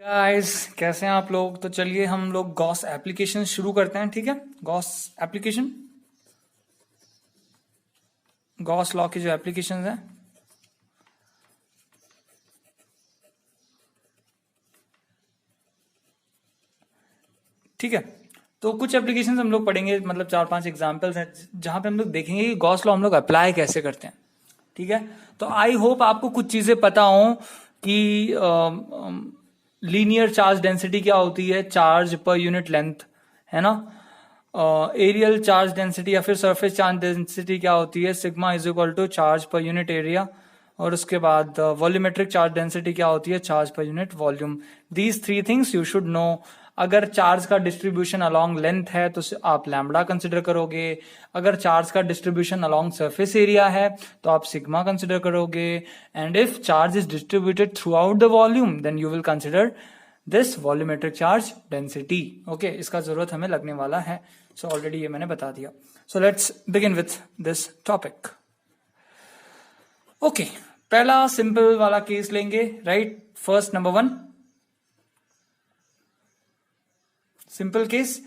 Guys, कैसे हैं आप लोग। तो चलिए हम लोग गॉस एप्लीकेशन शुरू करते हैं। ठीक है, गॉस एप्लीकेशन, गॉस लॉ की जो एप्लीकेशन है, ठीक है। तो कुछ एप्लीकेशन हम लोग पढ़ेंगे, मतलब 4-5 एग्जांपल्स हैं जहां पे हम लोग देखेंगे कि गॉस लॉ हम लोग अप्लाई कैसे करते हैं। ठीक है, तो आई होप आपको कुछ चीजें पता हो कि लीनियर चार्ज डेंसिटी क्या होती है, चार्ज पर यूनिट लेंथ, है ना। एरियल चार्ज डेंसिटी या फिर सरफेस चार्ज डेंसिटी क्या होती है, sigma is equal to charge per unit area. और उसके बाद वॉल्यूमेट्रिक चार्ज डेंसिटी क्या होती है, charge per unit volume. These 3 things you should know. अगर चार्ज का डिस्ट्रीब्यूशन अलोंग लेंथ है तो आप लैम्बडा कंसिडर करोगे। अगर चार्ज का डिस्ट्रीब्यूशन अलोंग सरफेस एरिया है तो आप सिग्मा कंसिडर करोगे। And if charge is distributed throughout the volume then you will consider this volumetric charge density. Okay, इसका जरूरत हमें लगने वाला है। सो ऑलरेडी ये मैंने बता दिया। So let's begin with this topic. Okay, पहला सिंपल वाला केस लेंगे, right. First number 1 simple case,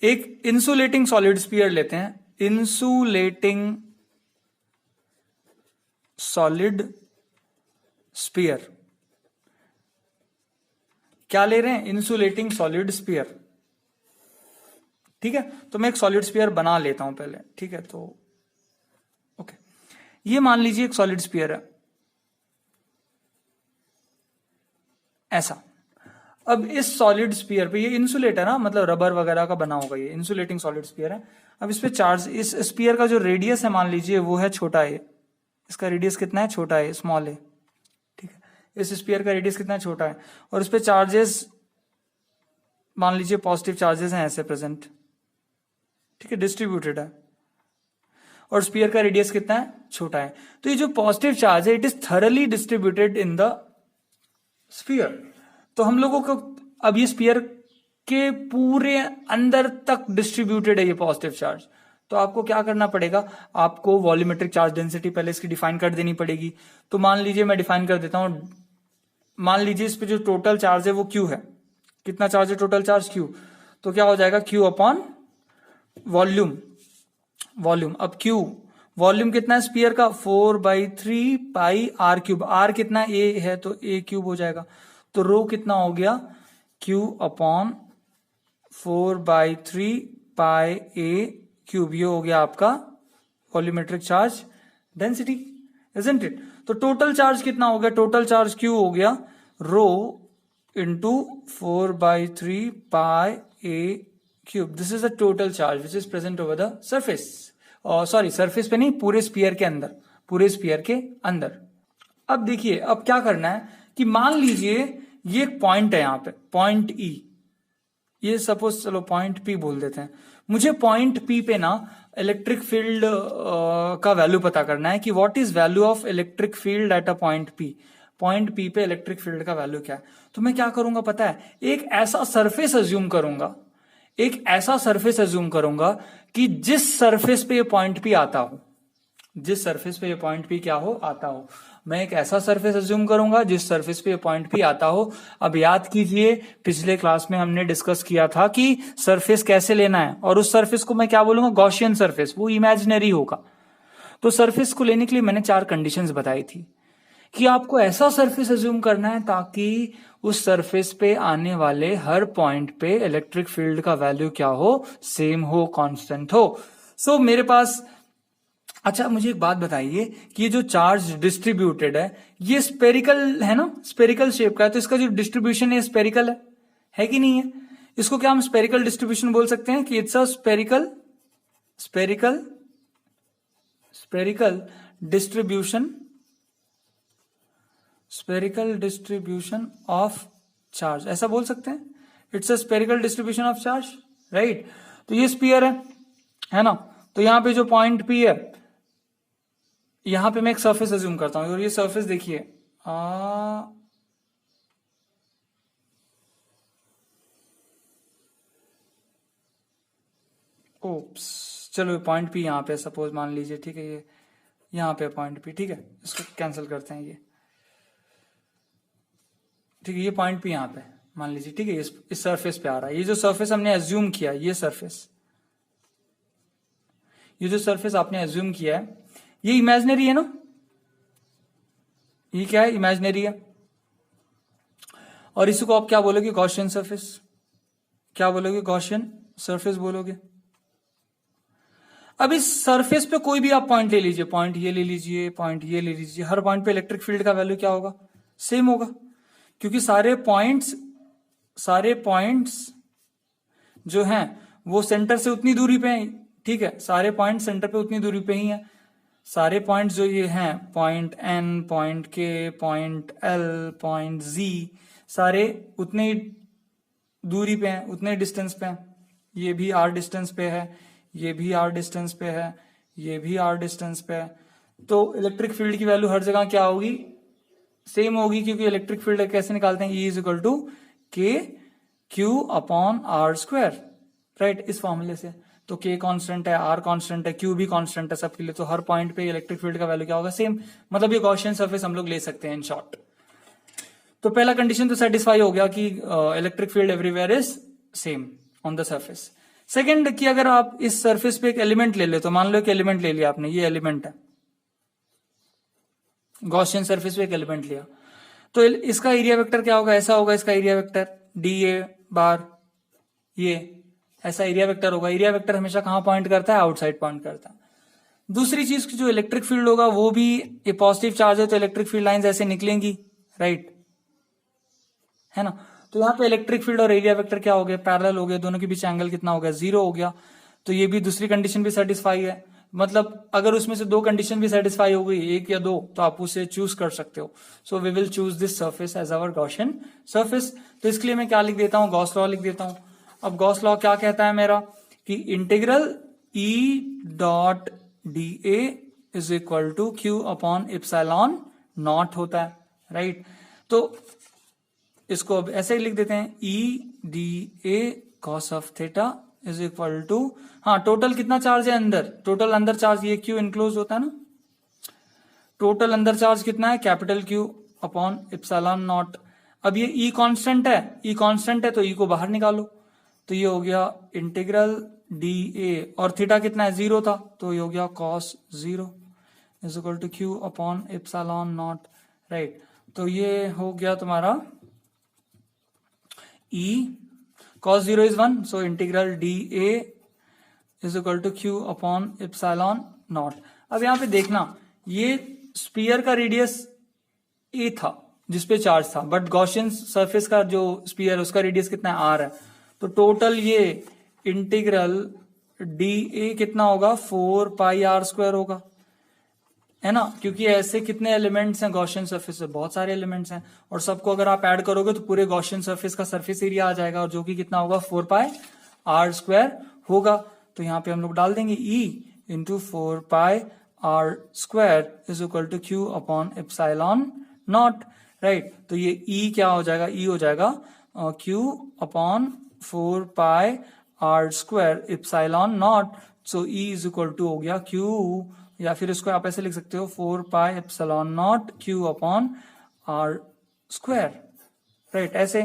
एक इंसुलेटिंग सॉलिड स्फीयर लेते हैं। इंसुलेटिंग सॉलिड स्फीयर, क्या ले रहे हैं, इंसुलेटिंग सॉलिड स्फीयर। ठीक है, तो मैं एक सॉलिड स्फीयर बना लेता हूं पहले। ठीक है, तो ओके, ये मान लीजिए एक सॉलिड स्फीयर है ऐसा। अब इस सॉलिड स्फीयर पे, ये इंसुलेटर ना, मतलब रबर वगैरह का बना होगा, ये इंसुलेटिंग सॉलिड स्फीयर है। अब इस पे चार्ज, इस स्फीयर का जो रेडियस है मान लीजिए वो है छोटा है। इसका रेडियस कितना है, छोटा है, स्मॉल है। ठीक है, इस स्फीयर का रेडियस कितना छोटा है, और इस पे चार्जेस मान लीजिए पॉजिटिव चार्जेस हैं ऐसे प्रेजेंट। ठीक है, डिस्ट्रीब्यूटेड है, और स्फीयर का रेडियस कितना है, छोटा है। तो ये जो पॉजिटिव चार्ज है it is thoroughly distributed in the sphere. तो हम लोगों को अब ये स्फीयर के पूरे अंदर तक डिस्ट्रीब्यूटेड है ये पॉजिटिव चार्ज। तो आपको क्या करना पड़ेगा, आपको वॉल्यूमेट्रिक चार्ज डेंसिटी पहले इसकी डिफाइन कर देनी पड़ेगी। तो मान लीजिए मैं डिफाइन कर देता हूं। मान लीजिए इस पे जो टोटल चार्ज है वो क्यू है। कितना चार्ज है, टोटल चार्ज क्यू। तो क्या हो जाएगा, क्यू अपॉन वॉल्यूम। वॉल्यूम, अब क्यू, वॉल्यूम कितना है स्फीयर का, 4/3 पाई आर क्यूब। आर कितना ए है तो ए क्यूब हो जाएगा। तो रो कितना हो गया, Q upon 4/3 pi a cube. ये हो गया आपका volumetric charge density, isn't it. तो टोटल चार्ज कितना हो गया, टोटल चार्ज क्यू हो गया rho into 4/3 pi a cube. This is the total charge which is present over the surface. Sorry, surface पे नहीं, पूरे स्फीयर के अंदर, पूरे स्फीयर के अंदर। अब देखिए, अब क्या करना है कि मान लीजिए ये एक पॉइंट है यहां पे, पॉइंट ई। ये सपोज, चलो पॉइंट पी बोल देते हैं। मुझे पॉइंट पी पे ना इलेक्ट्रिक फील्ड का वैल्यू पता करना है कि what is value of electric field at a point P. Point P पे इलेक्ट्रिक फील्ड का वैल्यू क्या है। तो मैं क्या करूंगा पता है, एक ऐसा सरफेस अज्यूम करूंगा, एक ऐसा सरफेस अज्यूम करूंगा कि जिस सरफेस पे ये पॉइंट पी आता हो, जिस सरफेस पे ये पॉइंट पी क्या हो, आता हो। मैं एक ऐसा सरफेस अज्यूम करूंगा जिस सरफेस पे ये पॉइंट पी आता हो। अब याद कीजिए, पिछले क्लास में हमने डिस्कस किया था कि सरफेस कैसे लेना है, और उस सरफेस को मैं क्या बोलूंगा, गॉसियन सरफेस, वो इमेजिनरी होगा। तो सरफेस को लेने के लिए मैंने 4 कंडीशंस बताई थी कि आपको ऐसा सरफेस अज्यूम करना है ताकि उस सरफेस पे आने वाले हर पॉइंट पे इलेक्ट्रिक फील्ड का वैल्यू क्या हो, सेम हो, कांस्टेंट हो। सो मेरे पास, अच्छा मुझे एक बात बताइए कि ये जो चार्ज डिस्ट्रीब्यूटेड है ये स्पेरिकल है ना, स्पेरिकल शेप का है। तो इसका जो डिस्ट्रीब्यूशन है स्पेरिकल है कि नहीं है। इसको क्या हम स्पेरिकल डिस्ट्रीब्यूशन बोल सकते हैं कि it's a spherical spherical spherical distribution, spherical distribution of charge, ऐसा बोल सकते हैं। It's a spherical distribution of charge, right. तो ये स्फीयर है ना। तो यहां पे जो पॉइंट पी है, यहां पे मैं एक सरफेस अज्यूम करता हूं, और ये सरफेस देखिए, ओप्स, चलो पॉइंट पी यहां पे सपोज मान लीजिए, ठीक है। ये यहां पे पॉइंट पी, ठीक है, इसको कैंसिल करते हैं ये, ठीक है। ये पॉइंट पी यहां पे मान लीजिए, ठीक है, इस सरफेस पे आ रहा है। ये जो सरफेस हमने एज्यूम किया, ये जो सरफेस आपने एज्यूम किया है, ये इमेजिनरी है ना, ये क्या है, इमेजिनरी है। और इसको आप क्या बोलोगे, गॉसियन सरफेस। क्या बोलोगे, गॉसियन सरफेस बोलोगे। अब इस सरफेस पे कोई भी आप पॉइंट ले लीजिए, पॉइंट ये ले लीजिए, पॉइंट ये ले लीजिए, हर पॉइंट पे इलेक्ट्रिक फील्ड का वैल्यू क्या होगा, सेम होगा, क्योंकि सारे पॉइंट्स जो हैं वो सेंटर से उतनी दूरी पे हैं, ठीक है, सारे पॉइंट सेंटर पे उतनी दूरी पे ही हैं। सारे पॉइंट्स जो ये हैं, पॉइंट एन, पॉइंट के, पॉइंट एल, पॉइंट जी, सारे उतने ही दूरी पे हैं, उतने डिस्टेंस पे हैं। ये भी आर डिस्टेंस पे है, ये भी आर डिस्टेंस पे है, ये भी आर डिस्टेंस पे है। तो इलेक्ट्रिक फील्ड की वैल्यू हर जगह क्या होगी, सेम होगी, क्योंकि इलेक्ट्रिक फील्ड कैसे निकालते हैं, E is equal to K Q upon R square, right, इस फॉर्मूले से। तो K कांस्टेंट है, R कांस्टेंट है, Q भी कांस्टेंट है सबके लिए, तो हर पॉइंट पे इलेक्ट्रिक फील्ड का वैल्यू क्या होगा, सेम। मतलब ये गॉसियन सरफेस हम लोग ले सकते हैं इन शॉर्ट। तो पहला कंडीशन तो सेटिस्फाई हो गया कि electric field everywhere is same on the surface. Second कि अगर आप इस सरफेस पे एक एलिमेंट ले ले, तो मान लो एक एलिमेंट ले लिया आपने, ये एलिमेंट है, गॉसियन सरफेस पे एक एलिमेंट लिया, तो इसका एरिया वेक्टर क्या होगा, ऐसा होगा इसका एरिया वेक्टर, DA बार, ये ऐसा एरिया वेक्टर होगा। एरिया वेक्टर हमेशा कहां पॉइंट करता है, आउटसाइड पॉइंट करता है। दूसरी चीज की जो इलेक्ट्रिक फील्ड होगा वो भी ये पॉजिटिव चार्ज है, तो इलेक्ट्रिक फील्ड लाइंस ऐसे निकलेंगी, राइट, है ना। तो यहाँ पे इलेक्ट्रिक फील्ड और एरिया वेक्टर क्या हो गया, पैरेलल हो गया, दोनों के बीच एंगल कितना हो गया, 0 हो गया। तो ये भी दूसरी कंडीशन भी सेटिस्फाई है। मतलब अगर उसमें से दो कंडीशन भी सेटिस्फाई हो गई, एक या दो, तो आप उसे चूज कर सकते हो। So we will choose this surface as our Gaussian surface. तो इसके लिए मैं क्या लिख देता हूं, गॉस लॉ लिख देता हूं। अब गॉस लॉ क्या कहता है मेरा, कि integral E dot DA is equal to Q upon epsilon not होता है, राइट। तो इसको अब ऐसे ही लिख देते हैं, EDA cos of theta is equal to, हाँ, टोटल कितना चार्ज है अंदर, टोटल अंदर चार्ज, ये Q इनक्लोज होता है ना, टोटल अंदर चार्ज कितना है, capital Q upon epsilon naught. अब ये E कांस्टेंट है, E कांस्टेंट है तो E को बाहर निकालो, तो ये हो गया इंटीग्रल DA, और थीटा कितना है, 0 था, तो ये हो गया cos 0 is equal to Q upon epsilon not, right. तो ये हो गया तुम्हारा E cos 0 is 1, so integral DA is equal to Q upon epsilon not. अब यहां पे देखना, ये स्पीयर का रेडियस A था जिसपे चार्ज था, बट गॉसियन सरफेस का जो स्पीयर उसका रेडियस कितना है, R है। तो टोटल ये इंटीग्रल DA कितना होगा, 4 पाई R स्क्वायर होगा, है ना, क्योंकि ऐसे कितने एलिमेंट्स हैं गॉसियन सरफेस में, बहुत सारे एलिमेंट्स हैं, और सबको अगर आप ऐड करोगे तो पूरे गॉसियन सरफेस का सरफेस एरिया आ जाएगा, और जो कि कितना होगा, 4 पाई R स्क्वायर होगा। तो यहाँ पे हम लोग डाल देंगे E into 4 pi R square is equal to Q upon epsilon not, right. तो ये E क्या हो जाएगा, E हो जाएगा Q upon 4 pi R square epsilon not. So E is equal to हो गया Q, या फिर इसको आप ऐसे लिख सकते हो, 4 pi epsilon not Q upon R square, right, ऐसे।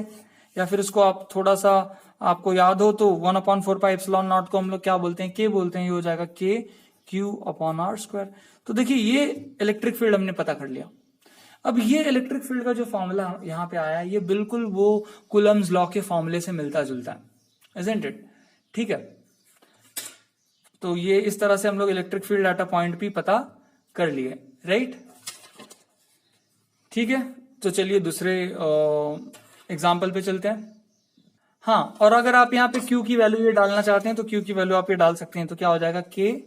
या फिर इसको आप थोड़ा सा आपको याद हो तो 1 अपॉन 4 पाई एप्सिलॉन नॉट को हम लोग क्या बोलते हैं, K बोलते हैं, ये हो जाएगा K Q upon R square. तो देखिए ये इलेक्ट्रिक फील्ड हमने पता कर लिया। अब ये इलेक्ट्रिक फील्ड का जो फॉर्मूला यहाँ पे आया है, ये बिल्कुल वो कूलम्स लॉ के फॉर्मूले से मिलता जुलता है, इजंट इट, ठीक है। तो ये इस तरह से हम लोग electric field at a point भी पता कर लिए, राइट, ठीक है। तो चलिए दूसरे एग्जाम्पल पे चलते हैं। हाँ, और अगर आप यहाँ पे Q की वैल्यू ये डालना चाहते हैं तो Q की वैल्यू आप ये डाल सकते हैं। तो क्या हो जाएगा, K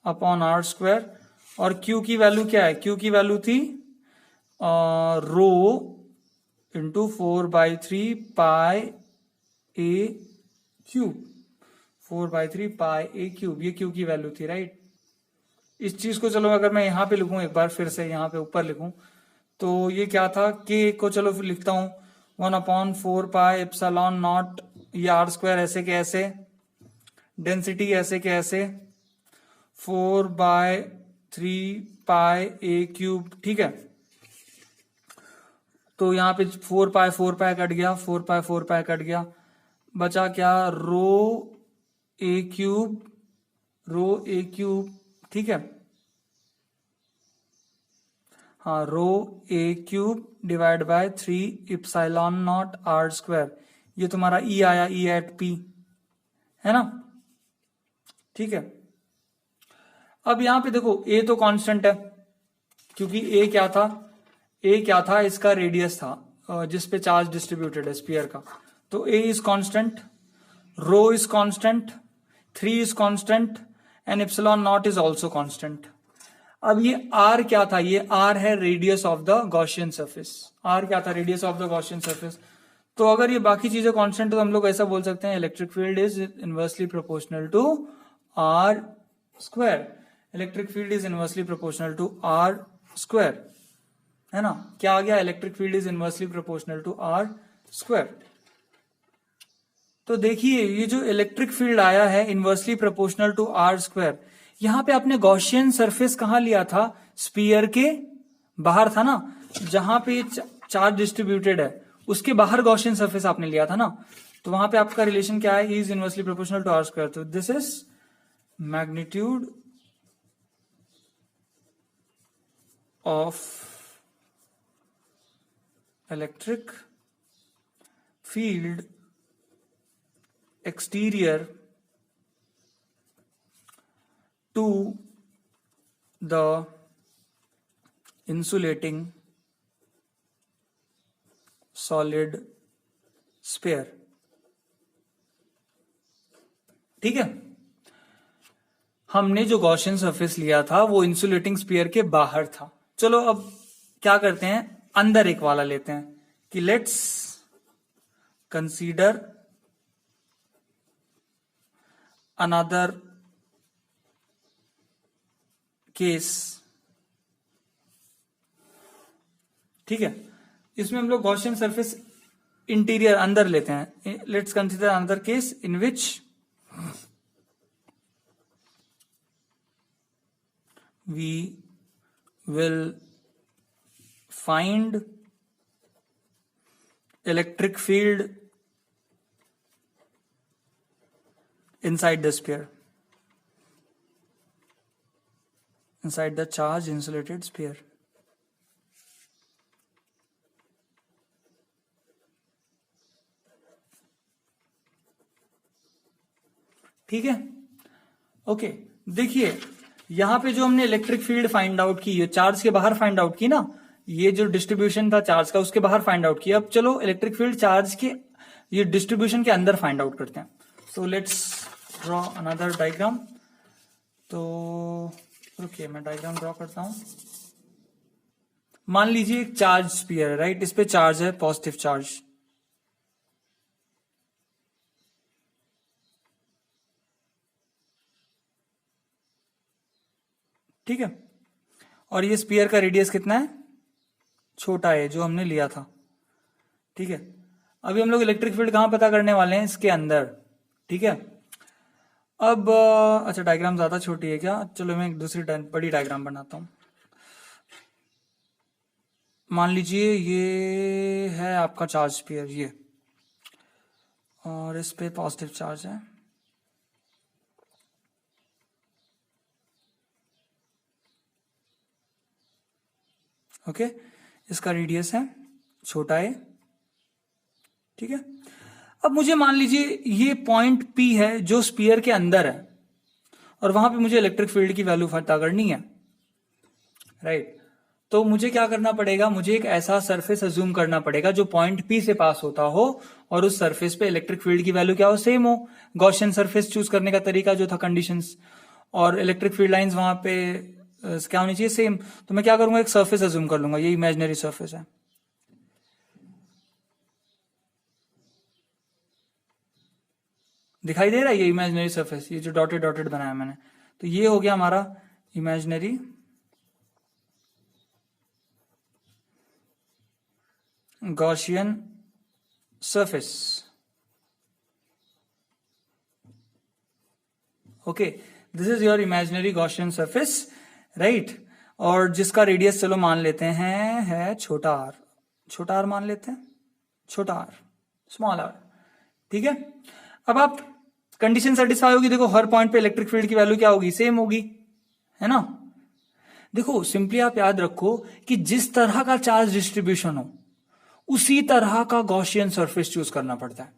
अपॉन R स्क्वायर, और Q की वैल्यू क्या है, Q की वैल्यू थी rho into 4/3 pi A cube, 4/3 pi A cube, ये Q की वैल्यू थी, राइट। इस चीज को चलो अगर मैं यहां पे लिखूं, एक बार फिर से यहां पे ऊपर लिखूं, तो ये क्या था, K को चलो फिर लिखता हूं 1 अपॉन 4 पाई एप्सिलॉन नॉट, ये R स्क्वायर ऐसे के ऐसे, डेंसिटी ऐसे के ऐसे, 4/3 पाई A क्यूब, ठीक है। तो यहाँ पे 4 पाई कट गया, 4 पाई कट गया, बचा क्या, रो ए क्यूब, ठीक है, हाँ, rho a cube divide by 3 epsilon naught r square, ये तुम्हारा ई आया, ई एट पी, है ना, ठीक है। अब यहां पे देखो ए तो कांस्टेंट है, क्योंकि ए क्या था, इसका रेडियस था जिस पे चार्ज डिस्ट्रीब्यूटेड है स्फीयर का, तो a is constant, rho is constant, 3 is constant and epsilon naught is also constant. अब ये आर क्या था, ये आर है radius of the Gaussian surface, R क्या था, radius of the Gaussian surface. तो अगर ये बाकी चीजें कांस्टेंट तो हम लोग ऐसा बोल सकते हैं electric field is inversely proportional to are square, electric field is inversely proportional to are square, है ना, क्या आ गया, electric field is inversely proportional to are square. तो देखिए ये जो इलेक्ट्रिक फील्ड आया है inversely proportional to are square, यहां पे आपने गॉसियन सरफेस कहां लिया था, स्फीयर के बाहर था ना, जहां पे चार्ज डिस्ट्रीब्यूटेड है उसके बाहर गॉसियन सरफेस आपने लिया था ना, तो वहां पे आपका रिलेशन क्या है, is inversely proportional to are square. तो this is magnitude of electric field exterior to the insulating solid sphere, ठीक है। हमने जो गॉसियन सरफेस लिया था वो इंसुलेटिंग स्फीयर के बाहर था। चलो अब क्या करते हैं, अंदर एक वाला लेते हैं कि लेट्स कंसीडर another case, ठीक है, इसमें हम लोग गॉसियन सरफेस इंटीरियर अंदर लेते हैं। Let's consider another case in which we will find electric field inside the sphere, inside the charged insulated sphere, ठीक है। ओके, देखिए यहां पे जो हमने इलेक्ट्रिक फील्ड फाइंड आउट की, ये चार्ज के बाहर फाइंड आउट की ना, ये जो डिस्ट्रीब्यूशन था चार्ज का उसके बाहर फाइंड आउट किया। अब चलो इलेक्ट्रिक फील्ड चार्ज के ये डिस्ट्रीब्यूशन के अंदर फाइंड आउट करते हैं। So let's draw another diagram। तो रुकिए मैं डायग्राम ड्रॉ करता हूं। मान लीजिए एक चार्ज स्फीयर है, राइट, इस पे चार्ज है, पॉजिटिव चार्ज, ठीक है, और ये स्फीयर का रेडियस कितना है, छोटा है, जो हमने लिया था, ठीक है। अभी हम लोग इलेक्ट्रिक फील्ड कहां पता करने वाले हैं, इसके अंदर, ठीक है। अब अच्छा डायग्राम ज्यादा छोटी है क्या, चलो मैं एक दूसरी बड़ी डायग्राम बनाता हूं। मान लीजिए ये है आपका चार्ज स्फीयर, ये, और इस पे पॉजिटिव चार्ज है, ओके, इसका रेडियस है, छोटा है, ठीक है। अब मुझे मान लीजिए ये पॉइंट P है जो स्फीयर के अंदर है, और वहां पे मुझे इलेक्ट्रिक फील्ड की वैल्यू पता करनी है, राइट। तो मुझे क्या करना पड़ेगा, मुझे एक ऐसा सरफेस अज्यूम करना पड़ेगा जो पॉइंट P से पास होता हो और उस सरफेस पे इलेक्ट्रिक फील्ड की वैल्यू क्या हो, सेम हो। गॉसियन सरफेस चूज करने का तरीका जो था, कंडीशंस, और इलेक्ट्रिक फील्ड लाइंस वहां पे क्या होनी चाहिए, सेम। तो मैं क्या करूंगा, एक सरफेस अज्यूम कर लूंगा, ये इमेजिनरी सरफेस है, दिखाई दे रहा है ये इमेजिनरी सरफेस, ये जो डॉटेड डॉटेड बनाया मैंने, तो ये हो गया हमारा imaginary Gaussian surface, okay, this is your imaginary Gaussian surface, right, और जिसका रेडियस चलो मान लेते हैं है छोटा r, छोटा आर मान लेते हैं, छोटा आर, स्मॉल आर, ठीक है। अब आप कंडीशन सेटिस्फाई होगी, देखो हर पॉइंट पे इलेक्ट्रिक फील्ड की वैल्यू क्या होगी, सेम होगी, है ना। देखो सिंपली आप याद रखो कि जिस तरह का चार्ज डिस्ट्रीब्यूशन हो उसी तरह का गॉसियन सरफेस चूज करना पड़ता है।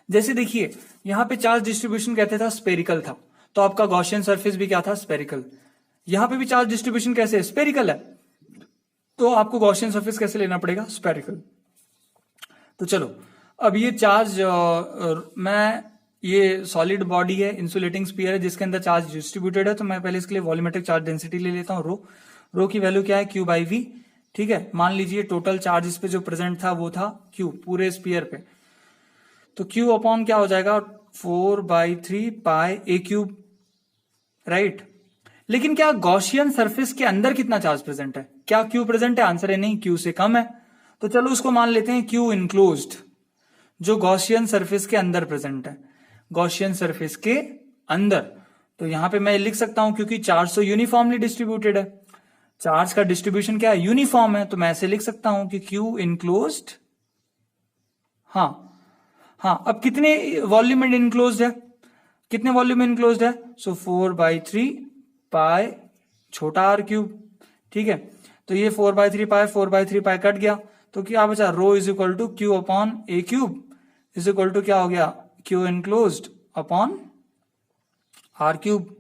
जैसे देखिए यहां पे चार्ज डिस्ट्रीब्यूशन कहते था स्पेरिकल था, तो आपका गॉसियन सरफेस भी क्या था, स्पेरिकल। यहां पे भी चार्ज डिस्ट्रीब्यूशन कैसे है, स्पेरिकल है, तो आपको गॉसियन सरफेस कैसे लेना पड़ेगा, स्पेरिकल। तो चलो अब ये चार्ज मैं ये सॉलिड बॉडी है, इंसुलेटिंग स्फीयर है जिसके अंदर चार्ज डिस्ट्रीब्यूटेड है, तो मैं पहले इसके लिए वॉल्यूमेट्रिक चार्ज डेंसिटी ले लेता हूं रो। रो की वैल्यू क्या है, क्यू बाई वी, ठीक है। मान लीजिए टोटल चार्ज इस पे जो प्रेजेंट था वो था क्यू पूरे स्फीयर पे, तो क्यू अपॉन क्या हो जाएगा 4/3 पाई ए क्यूब, राइट। लेकिन क्या गॉसियन सरफेस के अंदर कितना चार्ज प्रेजेंट है, क्या क्यू प्रेजेंट है, आंसर है नहीं, क्यू से कम है। तो चलो उसको मान लेते हैं क्यू इनक्लोज्ड, जो गॉसियन सरफेस के अंदर प्रेजेंट है, गॉसियन सरफेस के अंदर। तो यहां पे मैं लिख सकता हूं क्योंकि चार्ज तो यूनिफॉर्मली डिस्ट्रीब्यूटेड है, चार्ज का डिस्ट्रीब्यूशन क्या है, यूनिफॉर्म है, तो मैं ऐसे लिख सकता हूं कि क्यू इनक्लोज्ड, हाँ हाँ। अब कितने वॉल्यूम में इनक्लोज्ड है, कितने वॉल्यूम में इनक्लोज्ड है, सो 4/3 पाई छोटा आर क्यूब, ठीक है। तो ये 4/3 पाई 4/3 पाई कट गया, तो क्या बचा, rho is equal to Q upon a cube is equal to क्या हो गया, Q enclosed upon r cube,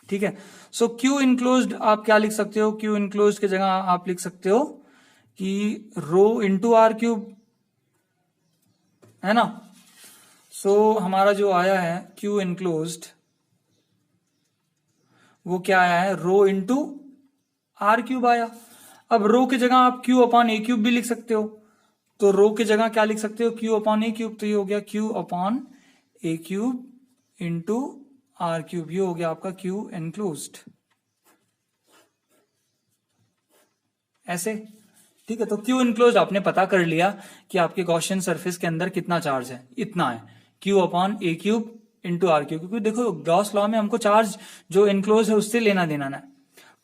ठीक है। सो क्यू इनक्लोज्ड आप क्या लिख सकते हो, क्यू इनक्लोज्ड की जगह आप लिख सकते हो कि रो इंटू आर क्यूब, है ना। सो हमारा जो आया है क्यू इनक्लोज्ड वो क्या आया है, रो इंटू आर क्यूब आया। अब रो की जगह आप क्यू अपॉन ए क्यूब भी लिख सकते हो, तो रो की जगह क्या लिख सकते हो, क्यू अपॉन ए क्यूब, तो ये हो गया Q upon a cube into R cube, ये हो गया आपका क्यू इनक्लोज्ड, ऐसे, ठीक है। तो क्यू इनक्लोज्ड आपने पता कर लिया कि आपके गॉसियन सरफेस के अंदर कितना चार्ज है, इतना है, Q upon a cube into R cube. क्योंकि देखो गॉस लॉ में हमको चार्ज जो इनक्लोज है उससे लेना देना ना,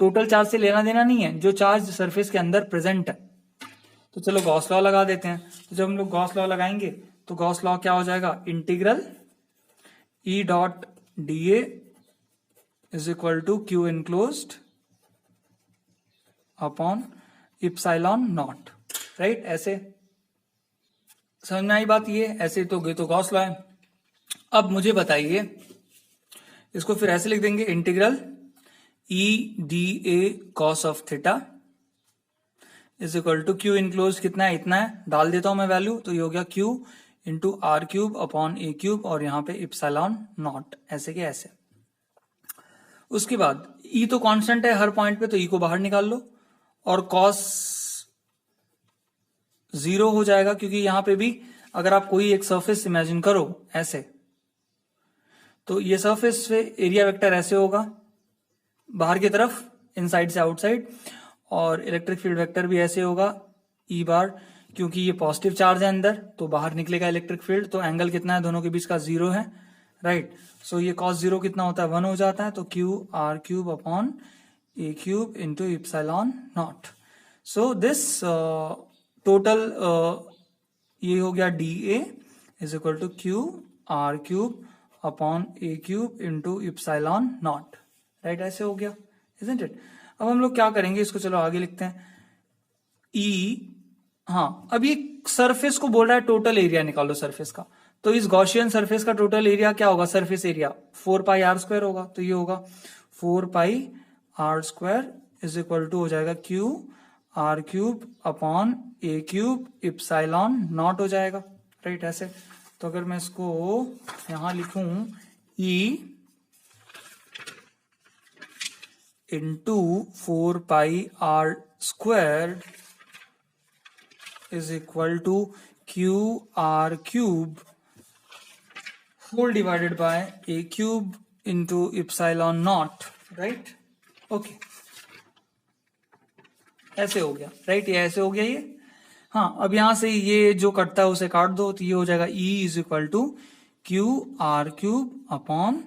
टोटल चार्ज से लेना देना नहीं है, जो चार्ज सरफेस के अंदर प्रेजेंट है। तो चलो गॉस लॉ लगा देते हैं। तो जब हम लोग गॉस लॉ लगाएंगे तो गॉस लॉ क्या हो जाएगा, integral E dot D A is equal to Q enclosed upon epsilon not, right. ऐसे समझ में आई बात, ये ऐसे तो गए तो गॉस लॉ है। अब मुझे बताइए, इसको फिर ऐसे लिख देंगे, integral E D A cos of theta is equal to Q enclose कितना है, इतना है, डाल देता हूं मैं वैल्यू, तो ये हो गया Q into R cube upon a cube और यहां पे इप्सिलॉन नॉट, ऐसे के ऐसे। उसके बाद ई तो कांस्टेंट है हर पॉइंट पे, तो ई को बाहर निकाल लो और कॉस 0 हो जाएगा, क्योंकि यहां पे भी अगर आप कोई एक सरफेस इमेजिन करो ऐसे, तो ये सरफेस पे एरिया वेक्टर ऐसे होगा बाहर की तरफ, इनसाइड से आउटसाइड, और इलेक्ट्रिक फील्ड वेक्टर भी ऐसे होगा ई बार, क्योंकि ये पॉजिटिव चार्ज है अंदर तो बाहर निकलेगा इलेक्ट्रिक फील्ड, तो एंगल कितना है दोनों के बीच का, 0 है, राइट। सो ये cos 0 कितना होता है, 1 हो जाता है, तो Q are cube upon a cube into epsilon not. So this total ये हो गया D A is equal to Q are cube upon a cube into epsilon not, right, ऐसे हो गया, इजंट इट। अब हम लोग क्या करेंगे, इसको चलो आगे लिखते हैं, ई, हाँ अब ये सरफेस को बोल रहा है टोटल एरिया निकालो सरफेस का, तो इस गॉसियन सरफेस का टोटल एरिया क्या होगा, surface area 4 pi are square होगा, तो ये होगा 4 pi are square is equal to हो जाएगा Q are cube upon a cube epsilon naught हो जाएगा, राइट, ऐसे। तो अगर मैं इसको यहां लिखूं E into 4 pi are square is equal to Q are cube whole divided by a cube into epsilon not, right, okay, ऐसे हो गया, राइट, ये ऐसे हो गया ये। हाँ अब यहां से ये जो कटता है उसे काट दो, तो ये हो जाएगा E is equal to Q are cube upon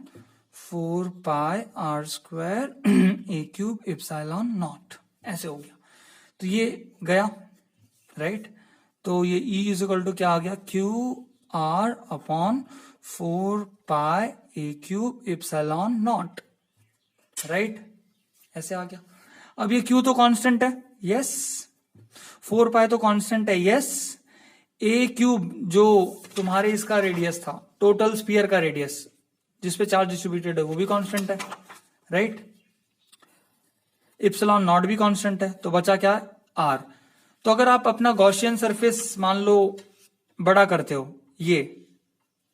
4 pi are square a cube epsilon not, ऐसे हो गया। तो ये गया, राइट। तो ये E इज इक्वल टू क्या आ गया, Q R upon 4 pi a cube epsilon not, right, ऐसे आ गया। अब ये Q तो कांस्टेंट है, यस, 4 पाई तो कांस्टेंट है, यस, ए क्यूब जो तुम्हारे इसका रेडियस था, टोटल स्फीयर का रेडियस जिसपे चार्ज डिस्ट्रीब्यूटेड है वो भी कांस्टेंट है, राइट, इप्सिलॉन नॉट भी कांस्टेंट है, तो बचा क्या, आर। तो अगर आप अपना गॉसियन सरफेस मान लो बड़ा करते हो, ये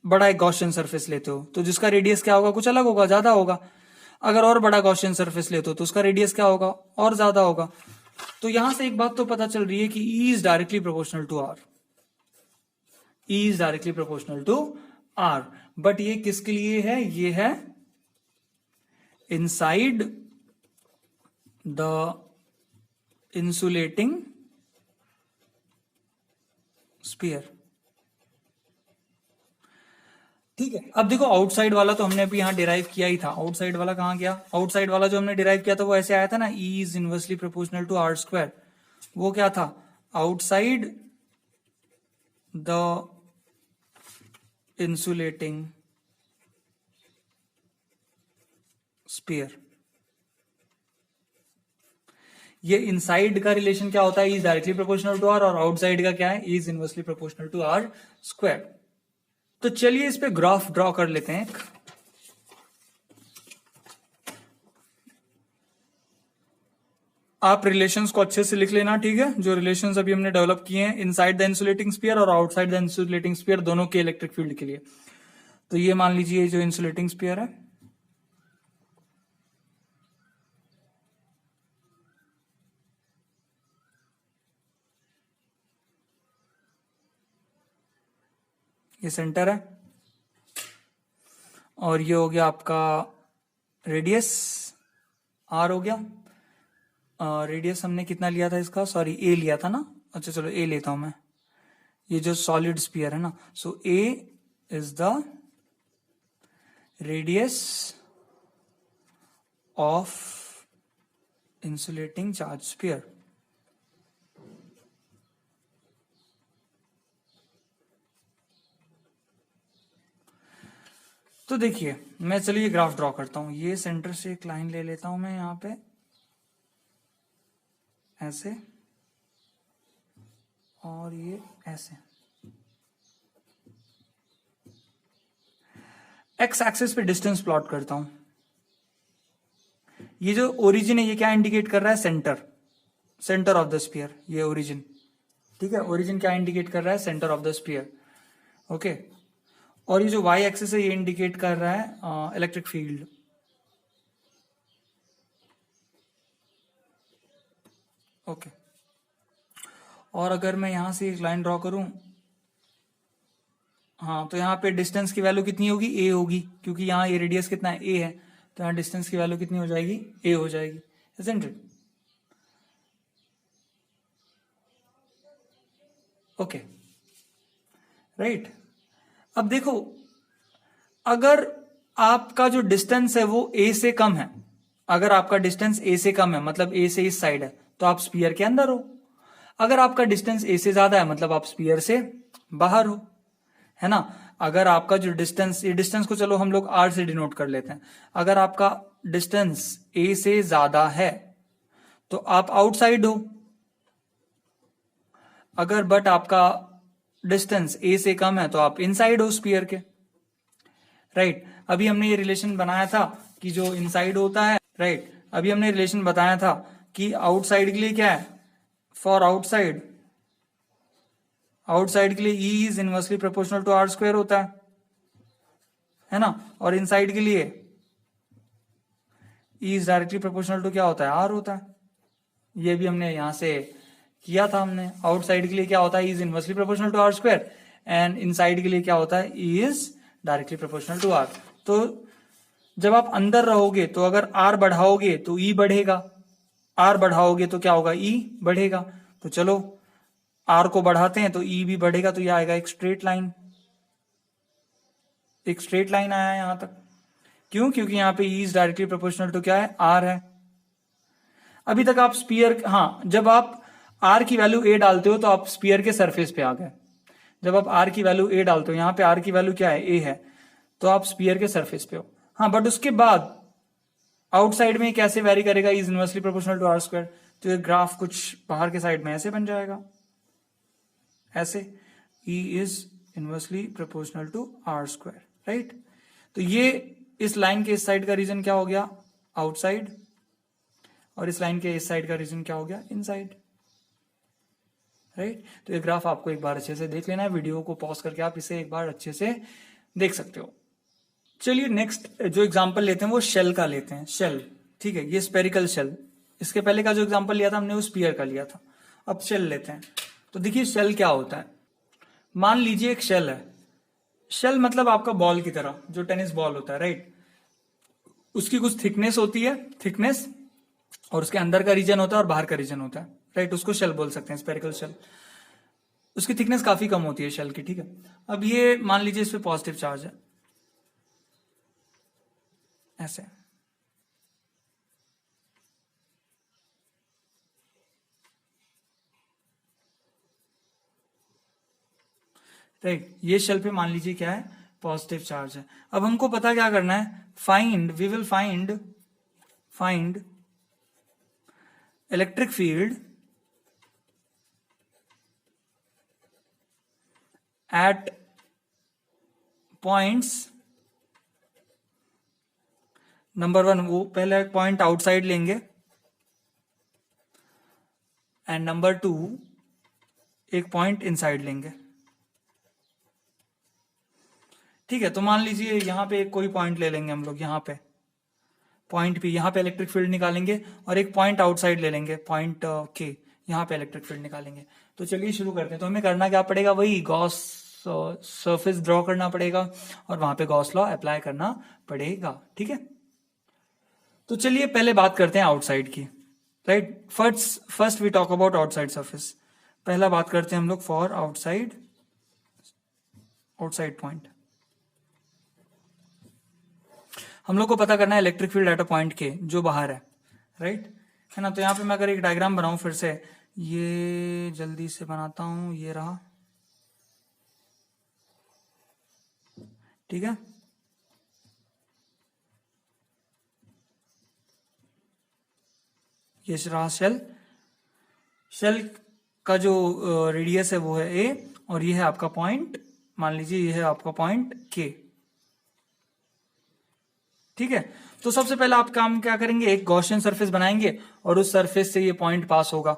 बड़ा एक गॉसियन सरफेस लेते हो तो जिसका रेडियस क्या होगा, कुछ अलग होगा, ज्यादा होगा। अगर और बड़ा गॉसियन सरफेस लेते हो तो उसका रेडियस क्या होगा, और ज्यादा होगा। तो यहां से एक बात तो पता चल रही है कि E is directly proportional to R, E is directly proportional to R. But ये किसके लिए है, ये है इनसाइड द इंसुलेटिंग स्फीयर, ठीक है। अब देखो आउटसाइड वाला तो हमने अभी यहां डिराइव किया ही था, आउटसाइड वाला कहां गया, आउटसाइड वाला जो हमने डिराइव किया था वो ऐसे आया था ना, E is inversely proportional to are square, वो क्या था, आउटसाइड द इंसुलेटिंग स्फीयर। ये इनसाइड का रिलेशन क्या होता है, is directly proportional to R, और आउटसाइड का क्या है, is inversely proportional to are square. तो चलिए इस पे ग्राफ ड्रॉ कर लेते हैं। आप रिलेशंस को अच्छे से लिख लेना, ठीक है, जो रिलेशंस अभी हमने डेवलप किए हैं इनसाइड द इंसुलेटिंग स्फीयर और आउटसाइड द इंसुलेटिंग स्फीयर दोनों के इलेक्ट्रिक फील्ड के लिए। तो ये मान लीजिए जो इंसुलेटिंग स्फीयर है, ये सेंटर है, और ये हो गया आपका रेडियस, आर हो गया। रेडियस हमने कितना लिया था इसका, सॉरी ए लिया था ना, अच्छा चलो ए लेता हूं मैं, ये जो सॉलिड स्फीयर है ना, so a is the radius of insulating charge sphere. तो देखिए मैं चलिए ग्राफ ड्रॉ करता हूं, ये सेंटर से एक लाइन ले लेता हूं मैं यहां पे ऐसे, और ये ऐसे, एक्स एक्सिस पे डिस्टेंस प्लॉट करता हूं। ये जो ओरिजिन है ये क्या इंडिकेट कर रहा है, centre, centre of the sphere, ये ओरिजिन, ठीक है, ओरिजिन क्या इंडिकेट कर रहा है, centre of the sphere, okay. और ये जो वाई एक्सिस है ये इंडिकेट कर रहा है इलेक्ट्रिक फील्ड, ओके। और अगर मैं यहां से एक लाइन ड्रॉ करूं, हाँ, तो यहाँ पे डिस्टेंस की वैल्यू कितनी होगी, ए होगी, क्योंकि यहाँ ये रेडियस कितना है, ए है, तो यहाँ डिस्टेंस की वैल्यू कितनी हो जाएगी, ए हो जाएगी, isn't it? Okay, right. अब देखो अगर आपका जो डिस्टेंस है वो ए से कम है, अगर आपका डिस्टेंस ए से कम है मतलब ए से इस साइड है, तो आप स्पीयर के अंदर हो। अगर आपका डिस्टेंस ए से ज्यादा है मतलब आप स्पीयर से बाहर हो, है ना। अगर आपका जो डिस्टेंस, ये डिस्टेंस को चलो हम लोग आर से डिनोट कर लेते हैं, अगर आपका डिस्टेंस ए से ज्यादा है तो आप आउटसाइड हो, अगर बट आपका डिस्टेंस ए से कम है तो आप इनसाइड हो स्पीयर के, राइट। अभी हमने ये रिलेशन बनाया था कि जो इनसाइड होता है, राइट, अभी हमने रिलेशन बताया था कि आउटसाइड के लिए क्या है, फॉर आउटसाइड, आउटसाइड के लिए E is inversely proportional to are square होता है ना, और इनसाइड के लिए E is directly proportional to क्या होता है, आर होता है। ये भी हमने यहां से किया था, हमने आउटसाइड के लिए क्या होता है, E is inversely proportional to are square, and inside के लिए क्या होता है, E is directly proportional to R. तो जब आप अंदर रहोगे तो अगर आर बढ़ाओगे तो E बढ़ेगा, आर बढ़ाओगे तो क्या होगा, E बढ़ेगा। तो चलो आर को बढ़ाते हैं तो E भी बढ़ेगा, तो ये आएगा एक स्ट्रेट लाइन, एक स्ट्रेट लाइन आया यहां तक। क्यों, क्योंकि यहां पे E is directly proportional to क्या है, आर है। अभी तक आप स्पीयर, हाँ, जब आप आर की वैल्यू ए डालते हो तो आप स्पीयर के सरफेस पे आ गए। जब आप आर की वैल्यू ए डालते हो, यहां पे आर की वैल्यू क्या है, ए है, तो आप स्पीयर के सरफेस पे हो। हाँ, बट उसके बाद आउटसाइड में कैसे वेरी करेगा, is inversely proportional to are square, तो ये ग्राफ कुछ बाहर के साइड में ऐसे बन जाएगा, ऐसे, E is inversely proportional to are square, right. तो ये इस लाइन के इस साइड का रीजन क्या हो गया, आउटसाइड, और इस लाइन के इस साइड का रीजन क्या हो गया, इनसाइड, राइट। तो ये ग्राफ आपको एक बार अच्छे से देख लेना है, वीडियो को पॉज करके आप इसे एक बार अच्छे से देख सकते हो। चलिए नेक्स्ट जो एग्जांपल लेते हैं वो शेल का लेते हैं, शेल, ठीक है, ये स्पेरिकल शेल। इसके पहले का जो एग्जांपल लिया था हमने वो स्पीयर का लिया था, अब शेल लेते हैं। तो देखिए शेल क्या होता है, मान लीजिए एक शेल है, शेल मतलब आपका बॉल की तरह, जो टेनिस बॉल होता है, राइट। उसकी कुछ थिकनेस होती है, थिकनेस, और उसके अंदर का रीजन होता है और बाहर का रीजन होता है, राइट। उसको शेल बोल सकते हैं, स्पेरिकल शेल। उसकी थिकनेस काफी कम होती है शेल की, ठीक है। अब ये मान लीजिए इस पे पॉजिटिव चार्ज है, ऐसे, राइट। ये शेल पे मान लीजिए क्या है, पॉजिटिव चार्ज है। अब हमको पता क्या करना है, find, we will find electric field at points, number 1 वो पहले पॉइंट आउटसाइड लेंगे, एंड नंबर 2 एक पॉइंट इनसाइड लेंगे, ठीक है। तो मान लीजिए यहां पे कोई पॉइंट ले लेंगे हम लोग, यहां पे पॉइंट पी, यहां पे इलेक्ट्रिक फील्ड निकालेंगे, और एक पॉइंट आउटसाइड ले लेंगे, पॉइंट के, यहां पे इलेक्ट्रिक फील्ड निकालेंगे। तो चलिए शुरू करते हैं। तो हमें करना क्या पड़ेगा, वही गॉस सरफेस ड्रॉ करना पड़ेगा और वहां पे गॉस लॉ अप्लाई करना पड़ेगा, ठीक है। तो चलिए पहले बात करते हैं आउटसाइड की, right. First we talk about outside surface. पहला बात करते हैं हम लोग फॉर आउटसाइड पॉइंट। हम लोग को पता करना है electric field at a point के, जो बाहर है ना। तो यहां पे मैं अगर एक डायग्राम बनाऊं फिर से, ये जल्दी से बनाता हूं, ये रहा, ठीक है। ये रहा शेल, शेल का जो रेडियस है वो है ए, और ये है आपका पॉइंट, मान लीजिए ये है आपका पॉइंट के, ठीक है। तो सबसे पहले आप काम क्या करेंगे, एक गॉसियन सरफेस बनाएंगे और उस सरफेस से ये पॉइंट पास होगा।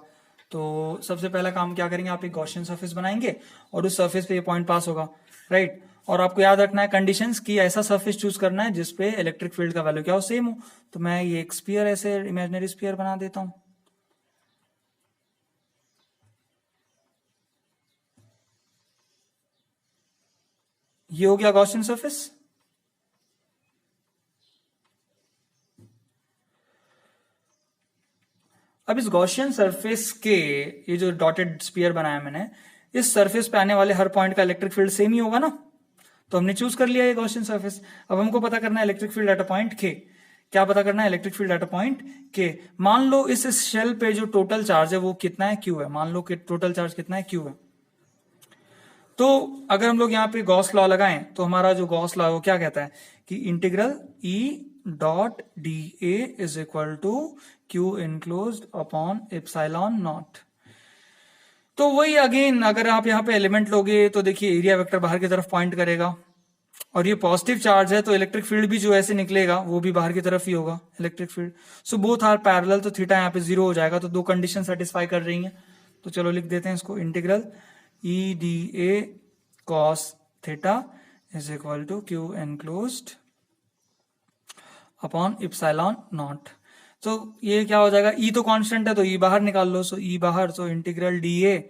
तो सबसे पहला काम क्या करेंगे, आप एक गॉसियन सरफेस बनाएंगे और उस सरफेस पे ये पॉइंट पास होगा, राइट। और आपको याद रखना है कंडीशंस की, ऐसा सरफेस चूज करना है जिसपे इलेक्ट्रिक फील्ड का वैल्यू क्या हो, सेम हो। तो मैं ये एक स्फीयर, ऐसे इमेजिनरी स्फीयर बना देता हूं, ये हो गया गॉसियन सरफेस। अब इस गॉसियन सरफेस के, ये जो डॉटेड स्फीयर बनाया मैंने, इस सरफेस पे आने वाले हर पॉइंट का इलेक्ट्रिक फील्ड सेम ही होगा ना। तो हमने चूज कर लिया ये गॉसियन सरफेस। अब हमको पता करना है electric field at a point के। क्या पता करना है, electric field at a point के। मान लो इस शेल पे जो टोटल चार्ज है वो कितना है, क्यू है। मान लो कि टोटल चार्ज कितना है, क्यू है। तो अगर हम लोग यहाँ पे गॉस लॉ लगाएं तो हमारा जो गॉस लॉ है वो क्या कहता है कि integral E dot D A is equal to Q enclosed upon epsilon not. तो वही अगेन, अगर आप यहाँ पे एलिमेंट लोगे तो देखिए एरिया वेक्टर बाहर की तरफ पॉइंट करेगा, और ये पॉजिटिव चार्ज है तो इलेक्ट्रिक फील्ड भी जो ऐसे निकलेगा वो भी बाहर की तरफ ही होगा, electric field. So both are parallel, तो थीटा यहाँ पे 0 हो जाएगा। तो दो कंडीशन सेटिस्फाई कर रही हैं। तो चलो लिख देते हैं इसको, integral E D A cos theta is equal to Q enclosed upon epsilon not. तो ये क्या हो जाएगा, ई तो कांस्टेंट है तो ई बाहर निकाल लो, सो ई बाहर, तो इंटीग्रल डी ए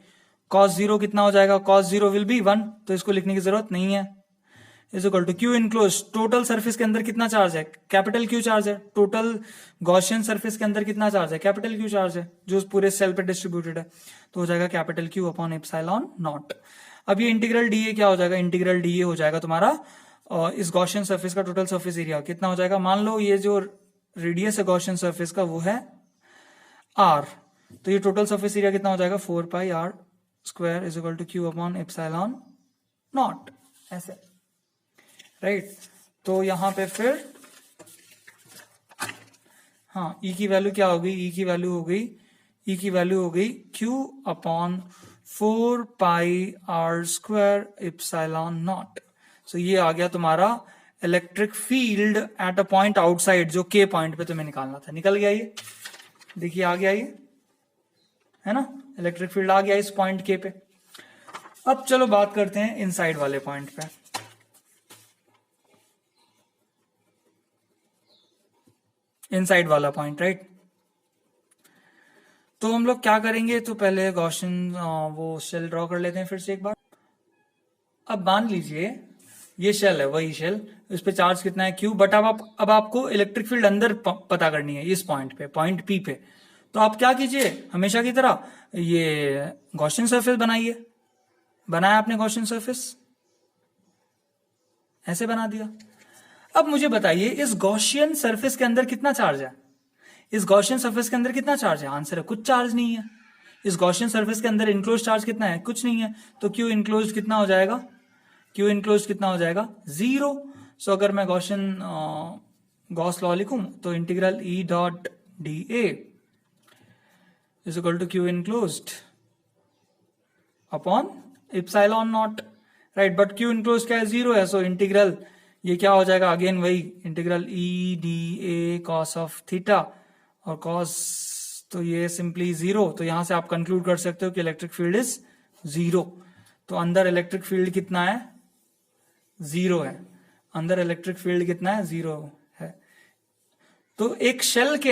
कॉस 0 कितना हो जाएगा, कॉस 0 विल बी 1, तो इसको लिखने की जरूरत नहीं है, is equal to Q enclose. Total surface के अंदर कितना चार्ज है, कैपिटल क्यू चार्ज है। टोटल गॉसियन सरफेस के अंदर कितना चार्ज है, कैपिटल क्यू चार्ज है, जो पूरे सेल पे डिस्ट्रीब्यूटेड है। तो हो जाएगा capital Q upon epsilon not. अब ये इंटीग्रल डी ए क्या हो जाएगा, इंटीग्रल डी ए हो जाएगा तुम्हारा इस गॉसियन सरफेस का टोटल सरफेस एरिया कितना हो जाएगा। मान लो ये जो रेडियस है गॉसियन सरफेस का वो है आर, तो ये टोटल सरफेस एरिया कितना हो जाएगा 4πr² is equal to Q upon epsilon not, ऐसे, राइट। तो यहां पे फिर हाँ ई की वैल्यू क्या हो गई, ई की वैल्यू हो गई Q upon 4πr² epsilon not. So ये आ गया तुम्हारा electric field at a point outside, जो के पॉइंट पे तुम्हें निकालना था, निकल गया ये, देखिए आ गया ये, है ना, इलेक्ट्रिक फील्ड आ गया इस पॉइंट के पे। अब चलो बात करते हैं इनसाइड वाले पॉइंट पे। इनसाइड वाला पॉइंट, राइट। तो हम लोग क्या करेंगे, तो पहले गॉसियन वो शेल ड्रॉ कर लेते हैं फिर से एक बार। अब मान लीजिए ये शेल है, वही शेल, इस पे चार्ज कितना है Q, बट अब आपको इलेक्ट्रिक फील्ड अंदर पता करनी है इस पॉइंट पे, पॉइंट P पे। तो आप क्या कीजिए, हमेशा की तरह ये गॉसियन सरफेस बनाइए। बनाया आपने गॉसियन सरफेस, ऐसे बना दिया। अब मुझे बताइए इस गॉसियन सरफेस के अंदर कितना चार्ज है, इस गॉसियन सरफेस के अंदर कितना चार्ज है, आंसर है कुछ चार्ज नहीं है। इस गॉसियन सरफेस के अंदर इनक्लोज चार्ज कितना है, कुछ नहीं है। तो क्यू इनक्लोज कितना हो जाएगा, क्यू इनक्लोज कितना हो जाएगा, 0। सो अगर मैं गॉस लॉ लिखूं तो integral E dot D A is equal to Q enclosed upon epsilon not, right. But Q enclose क्या है, 0 है। सो इंटीग्रल ये क्या हो जाएगा, अगेन वही integral E D A cos of theta, और कॉस तो ये सिंपली 0। तो यहां से आप कंक्लूड कर सकते हो कि इलेक्ट्रिक फील्ड इज 0। तो अंदर इलेक्ट्रिक फील्ड कितना है, 0 है। अंदर इलेक्ट्रिक फील्ड कितना है, 0 है। तो एक शेल के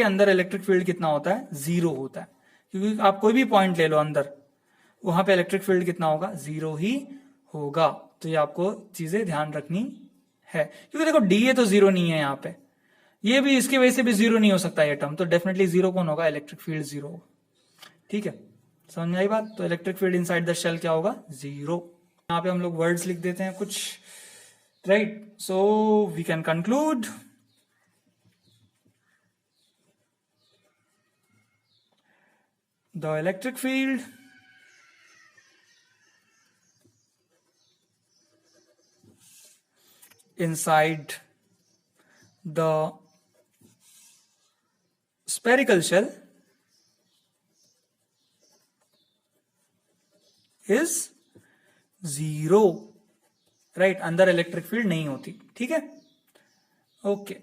अंदर इलेक्ट्रिक फील्ड कितना होता है, 0 होता है। क्योंकि आप कोई भी पॉइंट ले लो अंदर, वहां पे इलेक्ट्रिक फील्ड कितना होगा, 0 ही होगा। तो ये आपको चीजें ध्यान रखनी है, क्योंकि देखो डीए तो 0 नहीं है यहाँ पे, ये भी इसकी वजह से भी 0 नहीं हो सकता ये टर्म। तो डेफिनेटली 0 कौन होगा, इलेक्ट्रिक फील्ड 0 होगा। ठीक है, समझ में आई बात। तो electric field inside the shell क्या होगा, 0। यहाँ पे हम लोग वर्ड्स लिख देते हैं कुछ, right. So we can conclude the electric field inside the spherical shell is 0, right. अंदर इलेक्ट्रिक फील्ड नहीं होती, ठीक है, ओके।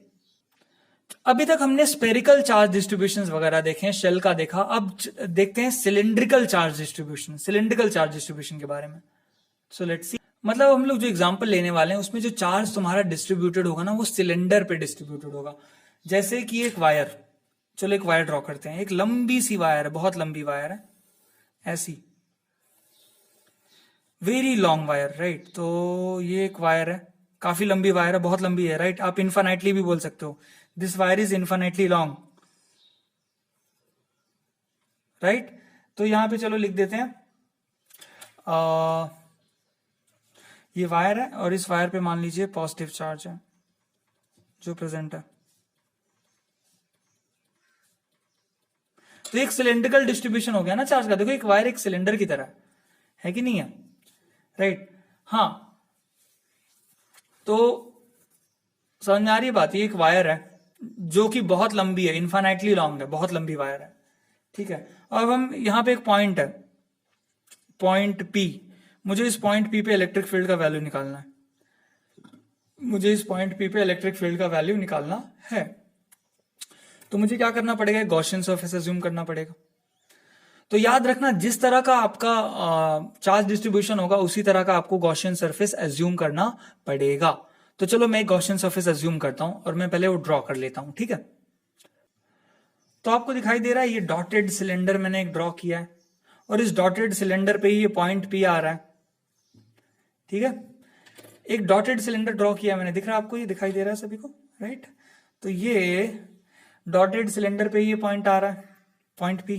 अभी तक हमने स्पेरिकल चार्ज डिस्ट्रीब्यूशन वगैरह देखे हैं, शेल का देखा। अब देखते हैं सिलिंड्रिकल चार्ज डिस्ट्रीब्यूशन के बारे में। सो लेट्स सी, मतलब हम लोग जो एग्जांपल लेने वाले हैं उसमें जो चार्ज तुम्हारा डिस्ट्रीब्यूटेड होगा ना, वो सिलेंडर पे डिस्ट्रीब्यूटेड होगा। जैसे कि एक वायर, चलो एक वायर ड्रॉ करते हैं। एक लंबी सी वायर है, बहुत लंबी वायर है, ऐसी वेरी लॉन्ग वायर, राइट। तो ये एक वायर है, काफी लंबी वायर है, बहुत लंबी है, राइट। आप इन्फानाइटली भी बोल सकते हो, this wire is infinitely long, right. तो यहां पे चलो लिख देते हैं ये वायर है, और इस वायर पे मान लीजिए पॉजिटिव चार्ज है जो प्रेजेंट है। तो एक सिलेंड्रिकल डिस्ट्रीब्यूशन हो गया ना चार्ज का। देखो एक वायर एक सिलेंडर की तरह है कि नहीं है, राइट। हाँ, तो समझ में आ रही बात। ये एक वायर है जो कि बहुत लंबी है, इन्फानाइटली लॉन्ग है, बहुत लंबी वायर है, ठीक है। अब हम यहां पे एक पॉइंट है, पॉइंट पी। मुझे इस पॉइंट पी पे इलेक्ट्रिक फील्ड का वैल्यू निकालना है, तो मुझे क्या करना पड़ेगा, गॉसियन सरफेस अज्यूम करना पड़ेगा। तो याद रखना, जिस तरह का आपका चार्ज डिस्ट्रीब्यूशन होगा उसी तरह का आपको गॉसियन सरफेस अज्यूम करना पड़ेगा। तो चलो मैं गॉसियन सरफेस अज्यूम करता हूं और मैं पहले वो ड्रॉ कर लेता हूं, ठीक है। तो आपको दिखाई दे रहा है ये डॉटेड सिलेंडर मैंने एक ड्रॉ किया है, और इस डॉटेड सिलेंडर पे ही ये पॉइंट पी आ रहा है, ठीक है। एक डॉटेड सिलेंडर ड्रॉ किया मैंने, दिख रहा है आपको, ये दिखाई दे रहा है सभी को, राइट। तो ये डॉटेड सिलेंडर पे ये पॉइंट आ रहा है, पॉइंट पी,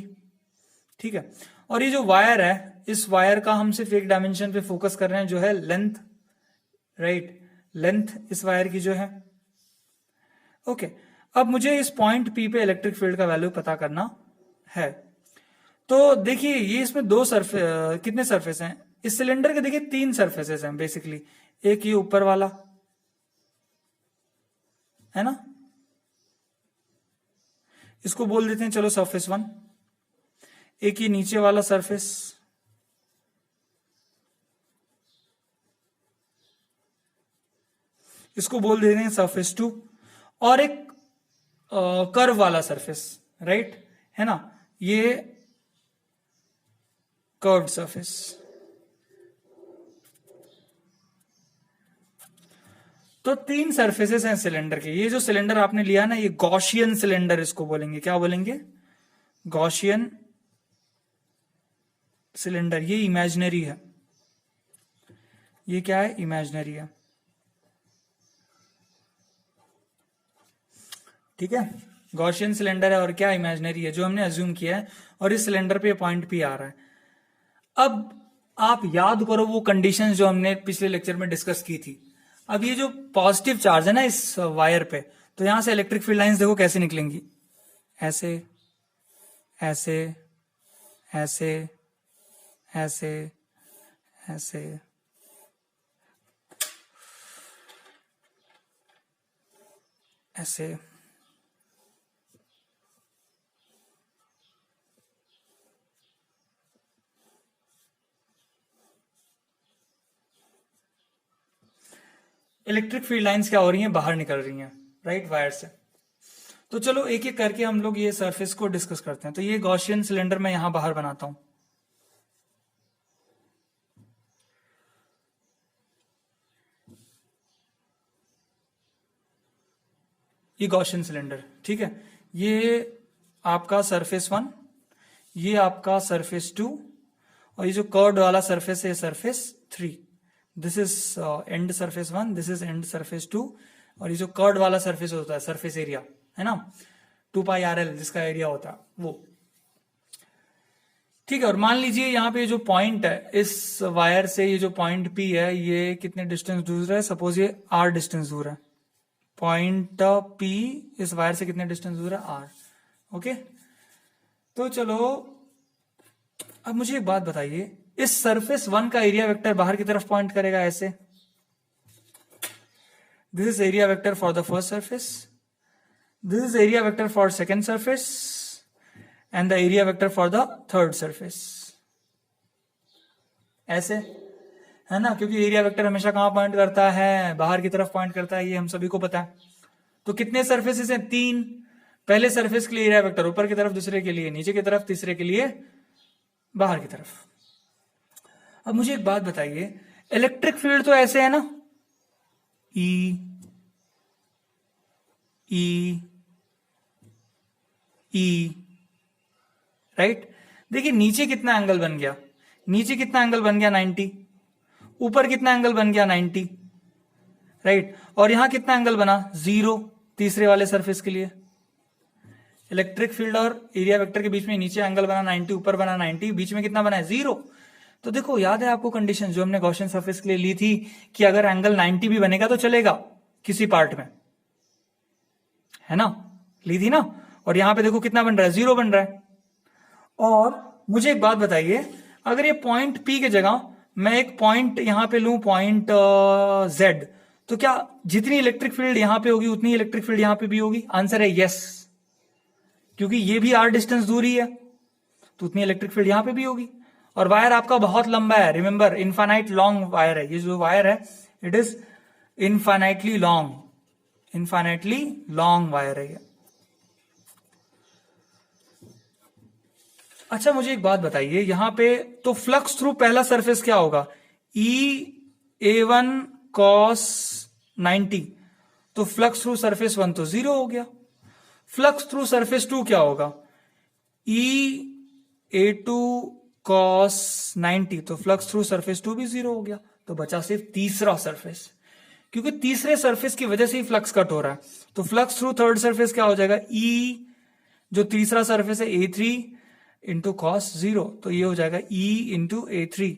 ठीक है। और ये जो वायर है, इस वायर का हम सिर्फ एक डायमेंशन पे फोकस कर रहे हैं, जो है लेंथ, राइट। लेंथ इस वायर की जो है, ओके। अब मुझे इस पॉइंट पी पे इलेक्ट्रिक फील्ड का वैल्यू पता करना है। तो देखिए ये इसमें कितने सरफेस हैं इस सिलेंडर के? देखिए 3 सरफेसेस हैं बेसिकली। एक ये ऊपर वाला है ना, इसको बोल देते हैं चलो सरफेस 1। एक ये नीचे वाला सरफेस, इसको बोल देते हैं सरफेस 2। और एक कर्व वाला सरफेस, राइट, है ना, ये कर्व्ड सरफेस। तो 3 सरफेसेस हैं सिलेंडर के। ये जो सिलेंडर आपने लिया ना, ये गॉसियन सिलेंडर इसको बोलेंगे। क्या बोलेंगे? Gaussian cylinder. ये इमेजिनरी है। ये क्या है? इमेजिनरी है। ठीक है, गॉसियन सिलेंडर है और क्या? इमेजिनरी है, जो हमने अज्यूम किया है। और इस सिलेंडर पे पॉइंट पी आ रहा है। अब आप याद करो वो कंडीशंस जो हमने पिछले लेक्चर में डिस्कस की थी। अब ये जो पॉजिटिव चार्ज है ना इस वायर पे, तो यहां से इलेक्ट्रिक फील्ड लाइंस देखो कैसे निकलेंगी। ऐसे ऐसे ऐसे ऐसे ऐसे ऐसे। इलेक्ट्रिक फील्ड लाइंस क्या हो रही हैं? बाहर निकल रही हैं, राइट, वायर से। तो चलो एक एक करके हम लोग ये सरफेस को डिस्कस करते हैं। तो ये गॉसियन सिलेंडर मैं यहां बाहर बनाता हूं। ये गॉसियन सिलेंडर, ठीक है। ये आपका सरफेस 1, ये आपका सरफेस 2, और ये जो कर्व्ड वाला सरफेस है surface 3। This is and surface 1, this is and surface 2। और ये जो कर्व्ड वाला सरफेस होता है, सरफेस एरिया, है ना, 2πRL जिसका एरिया होता है वो। ठीक है, और मान लीजिए यहाँ पे जो पॉइंट है इस वायर से, ये जो पॉइंट P है, ये कितने डिस्टेंस दूर है? सपोज ये R डिस्टेंस दूर है। पॉइंट P इस वायर से कितने डिस्टेंस दूर है? R। ओके, तो चलो अब मुझे एक बात बताइए, इस सरफेस 1 का एरिया वेक्टर बाहर की तरफ पॉइंट करेगा ऐसे। This is area vector for the first surface, this is area vector for second surface, and the area vector for the third surface. ऐसे, है ना, क्योंकि एरिया वेक्टर हमेशा कहां पॉइंट करता है? बाहर की तरफ पॉइंट करता है, ये हम सभी को पता है। तो कितने सरफेसेस हैं? 3। पहले सरफेस के लिए एरिया वेक्टर ऊपर की तरफ, दूसरे के लिए नीचे की तरफ, तीसरे के लिए बाहर की तरफ। अब मुझे एक बात बताइए, इलेक्ट्रिक फील्ड तो ऐसे है ना, ई ई ई, राइट। देखिए नीचे कितना एंगल बन गया? नीचे कितना एंगल बन गया? 90। ऊपर कितना एंगल बन गया? 90, राइट। और यहां कितना एंगल बना? 0, तीसरे वाले सरफेस के लिए। इलेक्ट्रिक फील्ड और एरिया वेक्टर के बीच में नीचे एंगल बना 90, ऊपर बना 90, बीच में कितना बना है? 0। तो देखो याद है आपको कंडीशन जो हमने गॉसियन सरफेस के लिए ली थी, कि अगर एंगल 90 भी बनेगा तो चलेगा किसी पार्ट में, है ना, ली थी ना। और यहां पे देखो कितना बन रहा है? 0 बन रहा है। और मुझे एक बात बताइए, अगर ये पॉइंट P की जगह मैं एक पॉइंट यहां पे लूं, पॉइंट Z, तो क्या जितनी इलेक्ट्रिक फील्ड यहां पे होगी उतनी इलेक्ट्रिक फील्ड यहां पे भी होगी? आंसर है यस, क्योंकि ये भी R डिस्टेंस दूरी है, तो उतनी इलेक्ट्रिक फील्ड यहां पे भी होगी। और वायर आपका बहुत लंबा है, रिमेंबर इनफाइनाइट लॉन्ग वायर है। ये जो वायर है it is infinitely long, infinitely long wire है ये। अच्छा मुझे एक बात बताइए, यहां पे तो फ्लक्स थ्रू पहला सरफेस क्या होगा? A1 cos 90, तो फ्लक्स थ्रू सरफेस 1 तो 0 हो गया। फ्लक्स थ्रू सरफेस 2 क्या होगा? A2 cos 90, तो फ्लक्स थ्रू सरफेस 2 भी 0 हो गया। तो बचा सिर्फ तीसरा सरफेस, क्योंकि तीसरे सरफेस की वजह से ही फ्लक्स कट हो रहा है। तो फ्लक्स थ्रू थर्ड सरफेस क्या हो जाएगा? जो तीसरा सरफेस है A3 इंटू कॉस 0, तो ये हो जाएगा E इंटू A3।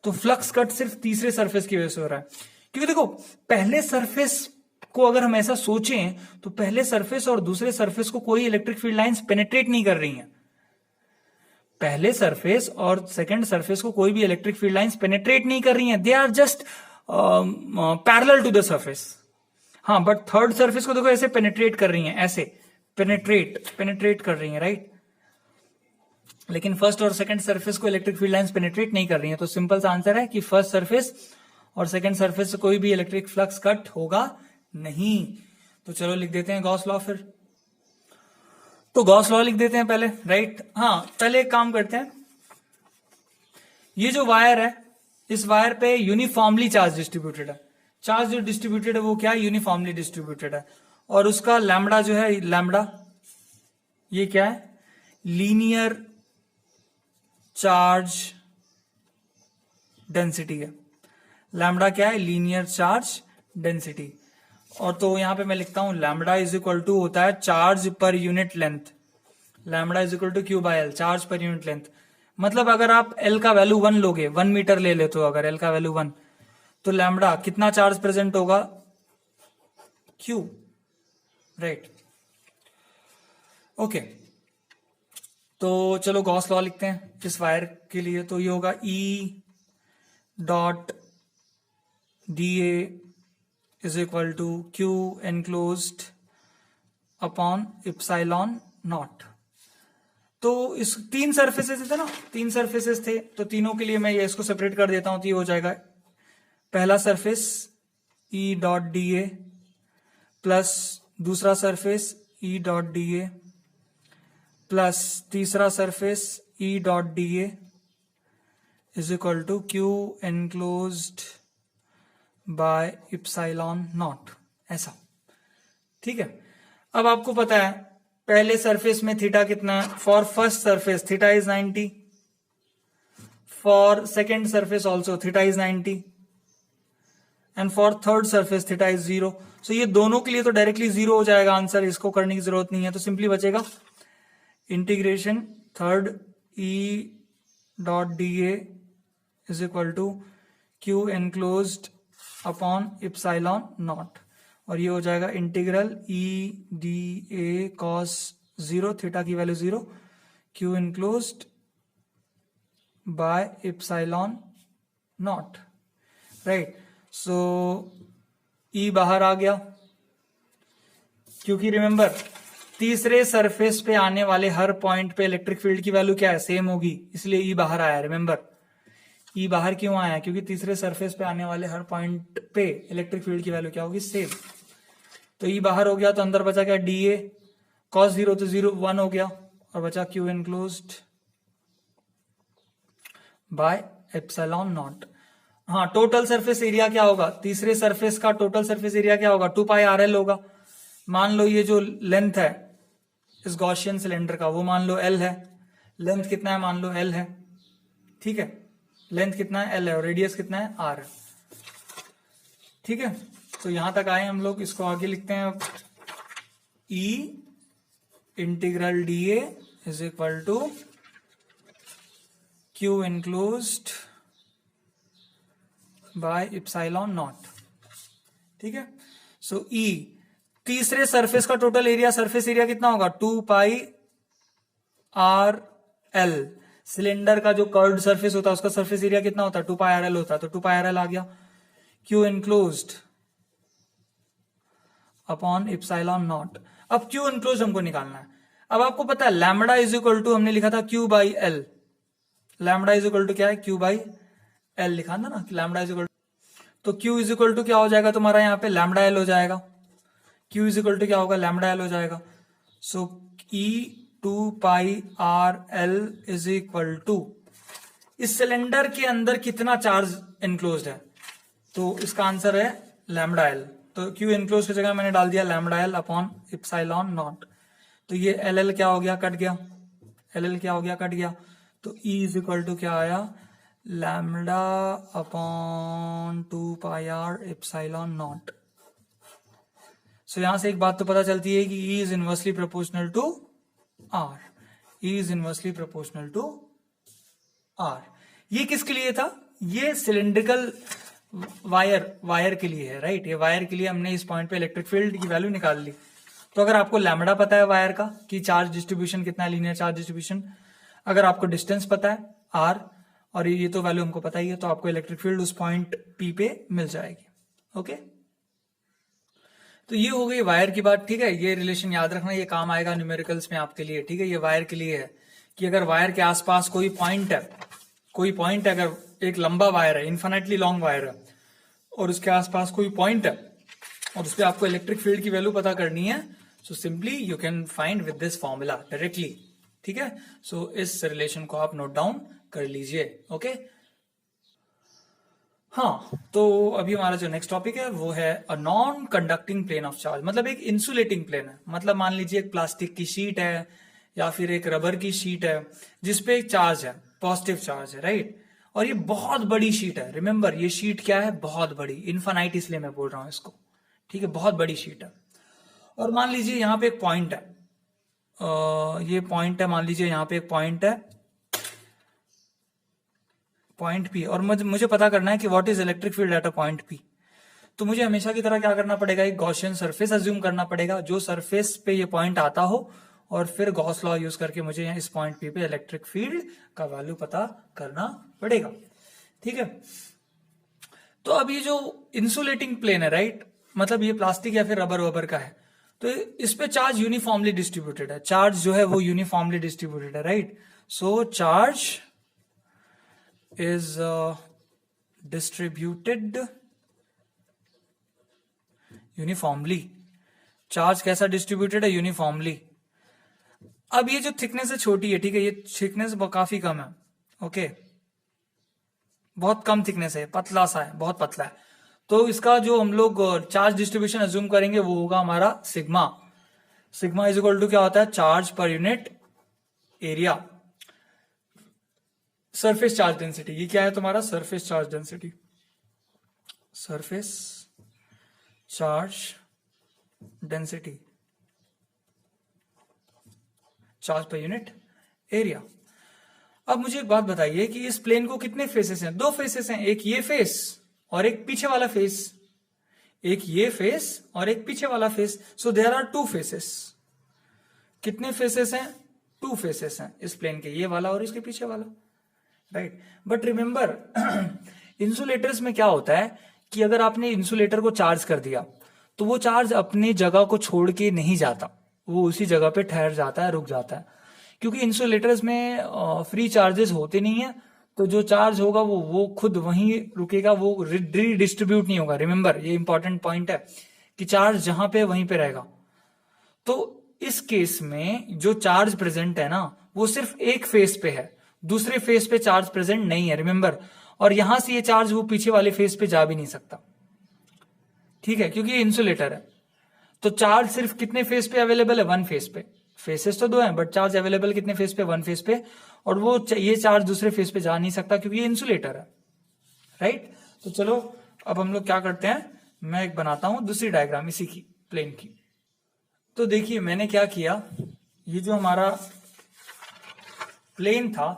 तो फ्लक्स कट सिर्फ तीसरे सरफेस की वजह से हो रहा है, क्योंकि देखो पहले सरफेस को अगर हम ऐसा सोचें तो पहले सरफेस और दूसरे सरफेस को कोई इलेक्ट्रिक फील्ड लाइंस पेनिट्रेट नहीं कर रही हैं। पहले सरफेस और सेकंड सरफेस को कोई भी इलेक्ट्रिक फील्ड लाइंस पेनिट्रेट नहीं कर रही हैं, they are just parallel to the surface. हाँ, बट थर्ड सरफेस को देखो ऐसे पेनिट्रेट कर रही हैं, ऐसे पेनिट्रेट कर रही हैं, राइट। लेकिन फर्स्ट और सेकंड सरफेस को इलेक्ट्रिक फील्ड लाइंस पेनिट्रेट नहीं कर रही हैं। तो सिंपल सा आंसर है कि फर्स्ट सरफेस और सेकंड सरफेस से कोई भी इलेक्ट्रिक फ्लक्स कट होगा नहीं। तो चलो लिख देते हैं गॉस लॉ फिर। तो गॉस लॉ लिख देते हैं पहले, राइट। हाँ, पहले एक काम करते हैं, ये जो वायर है इस वायर पे यूनिफॉर्मली चार्ज डिस्ट्रीब्यूटेड है। चार्ज जो डिस्ट्रीब्यूटेड है वो क्या है, यूनिफॉर्मली डिस्ट्रीब्यूटेड है। और उसका लैम्बडा जो है, लैम्बडा ये क्या है, लीनियर चार्ज डेंसिटी है। लैम्बडा क्या है, लीनियर चार्ज डेंसिटी। और तो यहां पे मैं लिखता हूं लैम्बडा इज इक्वल टू होता है charge per unit length. Lambda is equal to Q by L, charge per unit length. मतलब अगर आप एल का वैल्यू 1 लोगे, 1 मीटर ले लेते हो अगर एल का वैल्यू 1, तो लैम्बडा कितना चार्ज प्रेजेंट होगा, क्यू, राइट। ओके, तो चलो गॉस लॉ लिखते हैं इस वायर के लिए। तो ये होगा E dot D A is equal to Q enclosed upon epsilon not. तो इस 3 सरफेसेस थे ना, 3 सरफेसेस थे, तो तीनों के लिए मैं ये इसको सेपरेट कर देता हूं। तो ये हो जाएगा पहला surface E dot D A plus दूसरा surface E dot D A plus तीसरा surface E dot D A is equal to Q enclosed by epsilon naught, ऐसा, ठीक है। अब आपको पता है पहले सरफेस में थीटा कितना है, for first surface theta is 90, for second surface also theta is 90 and for third surface theta is 0। सो ये दोनों के लिए तो डायरेक्टली 0 हो जाएगा आंसर, इसको करने की जरूरत नहीं है। तो सिंपली बचेगा integration third E dot D A is equal to Q enclosed upon epsilon naught, और ये हो जाएगा integral E D A cos 0, theta की वैल्यू 0, Q enclosed by epsilon not, right. So E बाहर आ गया, क्योंकि रिमेंबर तीसरे सरफेस पे आने वाले हर पॉइंट पे इलेक्ट्रिक फील्ड की वैल्यू क्या है, सेम होगी, इसलिए ई बाहर आया। रिमेंबर ई बाहर क्यों आया, क्योंकि तीसरे सरफेस पे आने वाले हर पॉइंट पे इलेक्ट्रिक फील्ड की वैल्यू क्या होगी, सेम। तो ई बाहर हो गया, तो अंदर बचा क्या, डी ए कॉस 0, तो 0 1 हो गया, और बचा Q enclosed by epsilon not. हाँ, टोटल सरफेस एरिया क्या होगा, तीसरे सरफेस का टोटल सरफेस एरिया क्या होगा, 2 पाई आर एल होगा। मान लो ये जो लेंथ है इस गॉसियन सिलेंडर का, वो मान लो एल है, लेंथ कितना है, मान लो एल है, ठीक है, लेंथ कितना है, एल है, और रेडियस कितना है, आर है, ठीक है। तो यहां तक आए हम लोग, इसको आगे लिखते हैं अब, E integral d A is equal to Q enclosed by epsilon naught, ठीक है। सो ई तीसरे सरफेस का टोटल एरिया, सरफेस एरिया कितना होगा, 2 पाई आर एल। सिलेंडर का जो कर्व्ड सरफेस होता है उसका सरफेस एरिया कितना होता है, 2 पाई आर एल होता है, तो 2 पाई आर एल आ गया। Q enclosed upon epsilon naught. अब क्यू एनक्लोज्ड हमको निकालना है। अब आपको पता है लैम्बडा इज इक्वल टू, हमने लिखा था Q by L, lambda is equal to क्या है, क्यू बाई एल लिखा था ना, लैम्बडा इज इक्वल, तो क्यू इज इक्वल टू क्या हो जाएगा तुम्हारा यहाँ पे, लैम्बडा एल हो जाएगा। क्यू इज इक्वल टू क्या होगा, लैम्बडा एल हो जाएगा। So E 2 pi r L is equal to, इस सिलेंडर के अंदर कितना चार्ज एनक्लोज्ड है, तो इसका आंसर है लैम्बडा एल। तो क्यू एनक्लोज की जगह मैंने डाल दिया lambda L upon epsilon not. तो ये एल एल क्या हो गया, कट गया, एल एल क्या हो गया, कट गया। तो ई इज इक्वल टू क्या आया, lambda upon 2 pi r epsilon not. So यहां से एक बात तो पता चलती है कि E is inversely proportional to r, E is inversely proportional to r. ये किसके लिए था, ये सिलेंड्रिकल वायर के लिए है, राइट। ये वायर के लिए हमने इस पॉइंट पे इलेक्ट्रिक फील्ड की वैल्यू निकाल ली। तो अगर आपको लैम्बडा पता है वायर का कि चार्ज डिस्ट्रीब्यूशन कितना है, लीनियर चार्ज डिस्ट्रीब्यूशन, अगर आपको डिस्टेंस पता है आर, और ये तो वैल्यू हमको पता ही है, तो आपको इलेक्ट्रिक फील्ड उस पॉइंट पी पे मिल जाएगी। ओके, तो ये हो गई वायर की बात, ठीक है। ये रिलेशन याद रखना, ये काम आएगा न्यूमेरिकल्स में आपके लिए, ठीक है। ये वायर के लिए है कि अगर वायर के आसपास कोई पॉइंट है, अगर एक लंबा वायर है, इन्फिनिटली लॉन्ग वायर है, और उसके आसपास कोई पॉइंट है और उस पर आपको इलेक्ट्रिक फील्ड की वैल्यू पता करनी है, so simply you can find with this formula directly, ठीक है। सो इस रिलेशन को आप नोट डाउन कर लीजिए। ओके, हाँ, तो अभी हमारा जो नेक्स्ट टॉपिक है वो है a non conducting plane of charge, मतलब एक इंसुलेटिंग प्लेन है। मतलब मान लीजिए एक प्लास्टिक की शीट है या फिर एक रबर की शीट है जिसपे एक चार्ज है, पॉजिटिव चार्ज है, राइट। और ये बहुत बड़ी शीट है, रिमेंबर ये शीट क्या है, बहुत बड़ी, इनफाइनाइट इसलिए मैं बोल रहा हूं इसको, ठीक है, बहुत बड़ी शीट है। और मान लीजिए यहाँ पे एक पॉइंट है, ये पॉइंट है, मान लीजिए यहाँ पे एक पॉइंट है, पॉइंट पी, और मुझे पता करना है कि what is electric field at a point P. तो मुझे हमेशा की तरह क्या करना पड़ेगा, एक गॉसियन सरफेस अज्यूम करना पड़ेगा, जो सरफेस पे ये पॉइंट आता हो, और फिर गॉस लॉ यूज करके मुझे यहाँ इस पॉइंट पी पे इलेक्ट्रिक फील्ड का वैल्यू पता करना पड़ेगा, ठीक है। तो अब ये जो इंसुलेटिंग प्लेन है, राइट, मतलब ये प्लास्टिक या फिर रबर वबर का है, तो इस पे चार्ज यूनिफॉर्मली डिस्ट्रीब्यूटेड है, चार्ज जो है वो यूनिफॉर्मली डिस्ट्रीब्यूटेड है, right. So charge is distributed uniformly। Charge कैसा डिस्ट्रीब्यूटेड है, यूनिफॉर्मली। अब ये जो थिकनेस है छोटी है, ठीक है, ये थिकनेस काफी कम है, ओके, बहुत कम थिकनेस है, पतला सा है, बहुत पतला है। तो इसका जो हम लोग चार्ज डिस्ट्रीब्यूशन अज्यूम करेंगे वो होगा हमारा sigma. Sigma is equal to क्या होता है, charge per unit area, surface charge density. ये क्या है तुम्हारा, surface charge density, surface charge density, charge per unit area. अब मुझे एक बात बताइए कि इस प्लेन को कितने फेसेस हैं, दो फेसेस हैं, एक ये फेस और एक पीछे वाला फेस, एक ये फेस और एक पीछे वाला face. So there are two faces. कितने फेसेस हैं, टू फेसेस हैं इस प्लेन के, ये वाला और इसके पीछे वाला, राइट। बट रिमेंबर इंसुलेटर्स में क्या होता है कि अगर आपने इंसुलेटर को चार्ज कर दिया तो वो चार्ज अपनी जगह को छोड़ के नहीं जाता, वो उसी जगह पे ठहर जाता है, रुक जाता है, क्योंकि इंसुलेटर्स में फ्री चार्जेस होते नहीं है। तो जो चार्ज होगा वो खुद वहीं रुकेगा, वो रीडिस्ट्रीब्यूट नहीं होगा। रिमेंबर ये इंपॉर्टेंट पॉइंट है कि चार्ज जहां पे वहीं पे रहेगा। तो इस केस में जो चार्ज प्रेजेंट है ना, वो सिर्फ एक फेस पे है, दूसरे फेस पे चार्ज प्रेजेंट नहीं है, रिमेंबर। और यहां से ये चार्ज वो पीछे वाले फेस पे जा भी नहीं सकता, ठीक है, क्योंकि ये इंसुलेटर है। तो चार्ज सिर्फ कितने फेस पे अवेलेबल है, वन फेस पे। फेसेस तो दो हैं बट चार्ज अवेलेबल कितने फेस पे, वन फेस पे। और वो ये चार्ज दूसरे फेस पे जा नहीं सकता क्योंकि ये इंसुलेटर है, राइट। तो चलो अब हम लोग क्या करते हैं, मैं एक बनाता हूं दूसरी डायग्राम इसी की, प्लेन की। तो देखिए मैंने क्या किया, ये जो हमारा प्लेन था,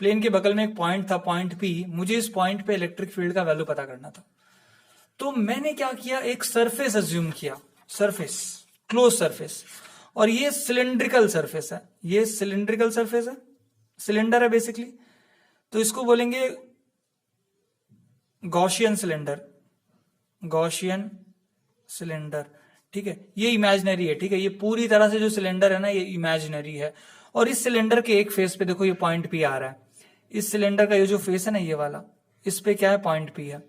प्लेन के बगल में एक पॉइंट था, पॉइंट पी। मुझे इस पॉइंट पे इलेक्ट्रिक फील्ड का वैल्यू पता करना था। तो मैंने क्या किया, एक सरफेस अज्यूम किया, सरफेस, क्लोज सरफेस। और ये सिलेंड्रिकल सरफेस है, ये सिलेंड्रिकल सरफेस है, सिलेंडर है बेसिकली। तो इसको बोलेंगे गॉसियन सिलेंडर, गॉसियन सिलेंडर, ठीक है। ये इमेजिनरी है, ठीक है, ये पूरी तरह से जो सिलेंडर है ना ये इमेजिनरी है। और इस सिलेंडर के एक फेस पे देखो ये पॉइंट पी आ रहा है, इस सिलेंडर का ये जो फेस है ना ये वाला, इस पे क्या है, पॉइंट पी है।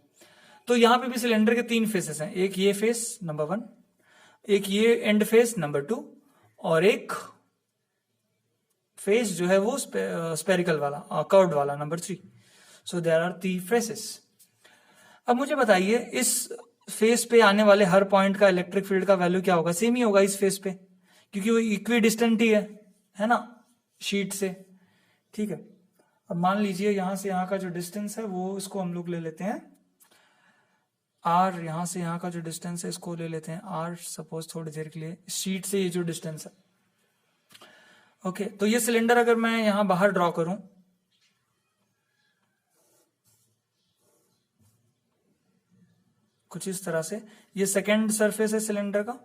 तो यहां पे भी सिलेंडर के तीन फेसेस हैं, एक ये फेस नंबर वन, एक ये एंड फेस नंबर टू, और एक फेस जो है वो स्पेरिकल वाला, कर्व्ड वाला number three. So there are three faces. अब मुझे बताइए इस फेस पे आने वाले हर पॉइंट का इलेक्ट्रिक फील्ड का वैल्यू क्या होगा, सेम ही होगा इस फेस पे, क्योंकि वो इक्वी डिस्टेंट ही है ना शीट से, ठीक है। अब मान लीजिए यहां से यहां का जो डिस्टेंस है वो इसको हम लोग ले लेते हैं आर, यहां से यहां का जो डिस्टेंस है इसको ले लेते हैं आर, सपोज थोड़ी देर के लिए, शीट से ये जो डिस्टेंस है, ओके। तो ये सिलेंडर अगर मैं यहां बाहर ड्रॉ करूं, कुछ इस तरह से। ये सेकेंड सरफेस है सिलेंडर का,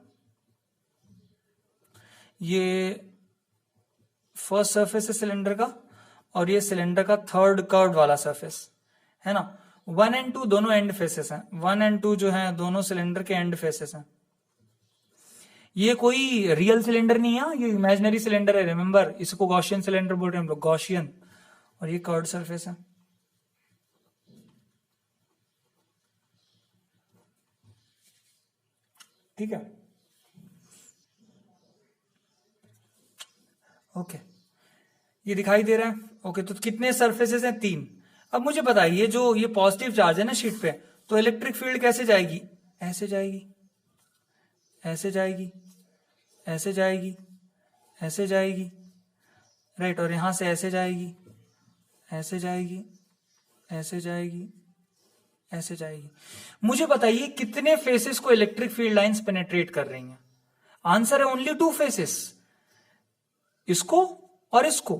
ये फर्स्ट सरफेस है सिलेंडर का, और ये सिलेंडर का थर्ड कर्व वाला सरफेस है ना। 1 एंड 2 दोनों एंड फेसेस हैं, 1 एंड 2 जो है दोनों सिलेंडर के एंड फेसेस हैं। ये कोई रियल सिलेंडर नहीं है, ये इमेजिनरी सिलेंडर है। रिमेंबर, इसको गॉसियन सिलेंडर बोल रहे हैं हम लोग, गॉसियन। और ये कर्व्ड सरफेस है। ठीक है, ओके, ये दिखाई दे रहा है। ओके, तो कितने सरफेसेस हैं? 3। अब मुझे बताइए, जो ये पॉजिटिव चार्ज है ना शीट पे, तो इलेक्ट्रिक फील्ड कैसे जाएगी? ऐसे जाएगी, ऐसे जाएगी, ऐसे जाएगी, ऐसे जाएगी, राइट। और यहां से ऐसे जाएगी, ऐसे जाएगी, ऐसे जाएगी, ऐसे जाएगी। मुझे बताइए कितने फेसेस को इलेक्ट्रिक फील्ड लाइंस पेनेट्रेट कर रही हैं? आंसर है ओनली 2 फेसेस, इसको और इसको।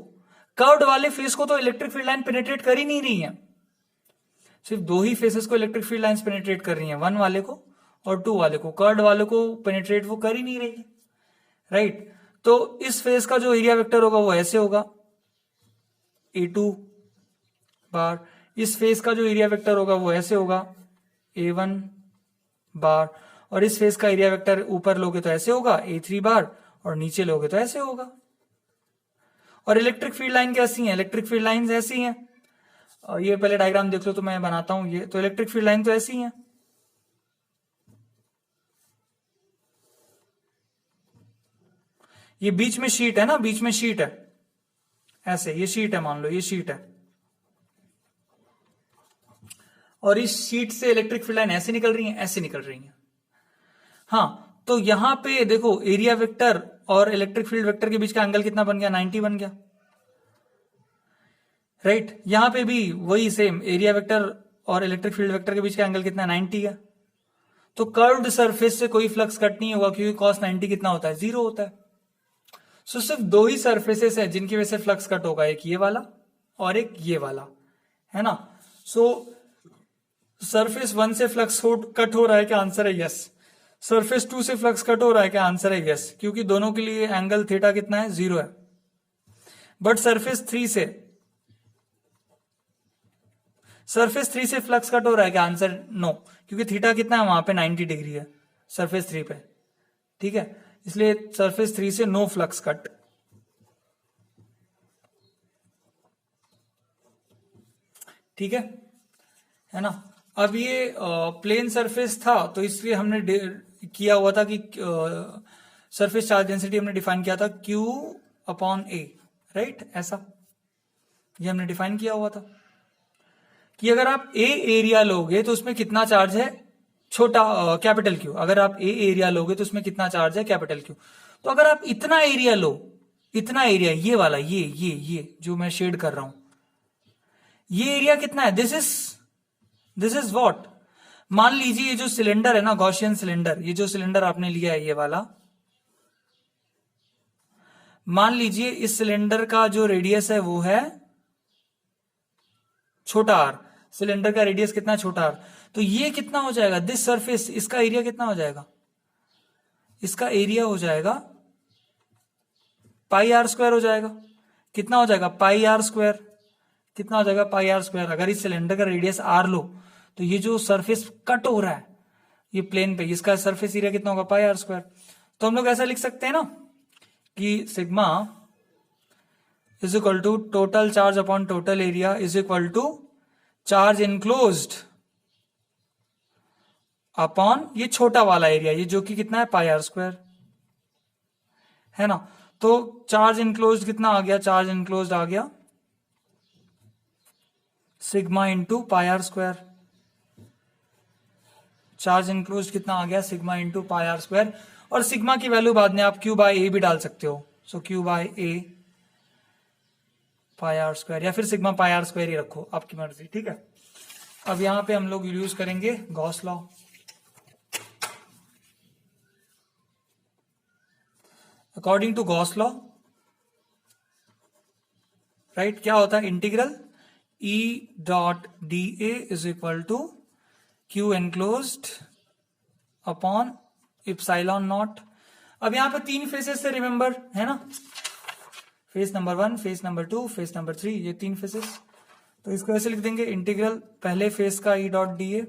कर्व्ड वाले फेस को तो इलेक्ट्रिक फील्ड लाइन पेनेट्रेट कर ही नहीं रही है, सिर्फ 2 ही फेसेस को इलेक्ट्रिक फील्ड लाइंस पेनेट्रेट कर रही हैं, 1 वाले को और 2 वाले को। कर्व्ड वाले को पेनेट्रेट वो कर ही नहीं रही है, राइट। तो इस फेस का जो एरिया वेक्टर होगा वो ऐसे होगा, A2 बार। इस फेस का जो एरिया वेक्टर होगा वो ऐसे होगा, A1 बार। और इस फेस का एरिया वेक्टर ऊपर लोगे तो ऐसे होगा, A3 बार, और नीचे लोगे तो ऐसे होगा। और इलेक्ट्रिक फील्ड लाइन कैसी है? इलेक्ट्रिक फील्ड लाइन ऐसी हैं। और ये पहले डायग्राम देख लो तो मैं बनाता हूं। ये तो इलेक्ट्रिक फील्ड लाइन तो ऐसी है, ये बीच में शीट है ना, बीच में शीट है ऐसे, ये शीट है, मान लो ये शीट है, और इस शीट से इलेक्ट्रिक फील्ड लाइन ऐसे निकल रही है, ऐसे निकल रही है। हाँ, तो यहां पे देखो एरिया वेक्टर और इलेक्ट्रिक फील्ड वेक्टर के बीच का एंगल कितना बन गया? 90 बन गया, राइट। यहां पे भी वही सेम, एरिया वेक्टर और इलेक्ट्रिक फील्ड वेक्टर के बीच का एंगल कितना? 90 है। तो कर्व्ड सरफेस से कोई फ्लक्स कट नहीं होगा, क्योंकि cos 90 कितना होता है? 0 होता है। सो सिर्फ 2 ही सरफेसेस है जिनकी वजह से फ्लक्स कट होगा, एक ये वाला और एक ये वाला, है ना। सो सरफेस 1 से फ्लक्स कट हो रहा है, क्या? आंसर है यस। सरफेस 2 से फ्लक्स कट हो रहा है, क्या? आंसर है यस, क्योंकि दोनों के लिए एंगल थीटा कितना है? 0 है। बट सरफेस 3 से फ्लक्स कट हो रहा है, क्या? आंसर नो, क्योंकि थीटा कितना है वहां पे? 90 डिग्री है सरफेस 3 पे, ठीक है। इसलिए सरफेस 3 से नो फ्लक्स कट। ठीक है ना। अब ये प्लेन सरफेस था, तो इसलिए हमने किया हुआ था कि सरफेस चार्ज डेंसिटी हमने डिफाइन किया था Q/A, राइट। ऐसा ये हमने डिफाइन किया हुआ था कि अगर आप A एरिया लोगे तो उसमें कितना चार्ज है? छोटा कैपिटल Q। अगर आप A एरिया लोगे तो उसमें कितना चार्ज है? Capital Q। तो अगर आप इतना एरिया लो, इतना एरिया, ये वाला, ये जो मैं शेड कर रहा हूं, ये एरिया कितना है? This is what? मान लीजिए ये जो सिलेंडर है ना, गॉसियन सिलेंडर, ये जो सिलेंडर आपने लिया है ये वाला, मान लीजिए इस सिलेंडर का जो रेडियस है वो है छोटा r। सिलेंडर का रेडियस कितना? छोटा r। तो ये कितना हो जाएगा? दिस सरफेस, इसका एरिया कितना हो जाएगा? इसका एरिया हो जाएगा πr² हो जाएगा। कितना हो जाएगा? πr²। कितना हो जाएगा? πr²। अगर इस सिलेंडर का रेडियस r लो, तो ये जो सरफेस कट हो रहा है ये प्लेन पे, इसका सरफेस एरिया कितना होगा? πr²। तो हम लोग ऐसा लिख सकते हैं ना कि sigma is equal to total charge upon total area is equal to charge enclosed upon ये छोटा वाला एरिया, ये जो कि कितना है? πr², है ना। तो चार्ज इनक्लोज्ड कितना आ गया? चार्ज इनक्लोज्ड आ गया sigma into πr²। Charge enclosed कितना आ गया? Sigma into πr²। और सिग्मा की वैल्यू बाद में आप Q/A भी डाल सकते हो। सो Q/A πr² या फिर सिग्मा πr² ही रखो, आपकी मर्जी, ठीक है। अब यहां पे हम लोग यूज करेंगे Gauss law. According to Gauss law, right, क्या होता है? Integral E.dA is equal to Q enclosed upon epsilon naught. अब यहां पे 3 फेसेस से रिमेंबर है ना, face number 1, face number 2, face number 3, ये 3 फेसेस। तो इसको ऐसे लिख देंगे, इंटीग्रल पहले फेस का E dot D A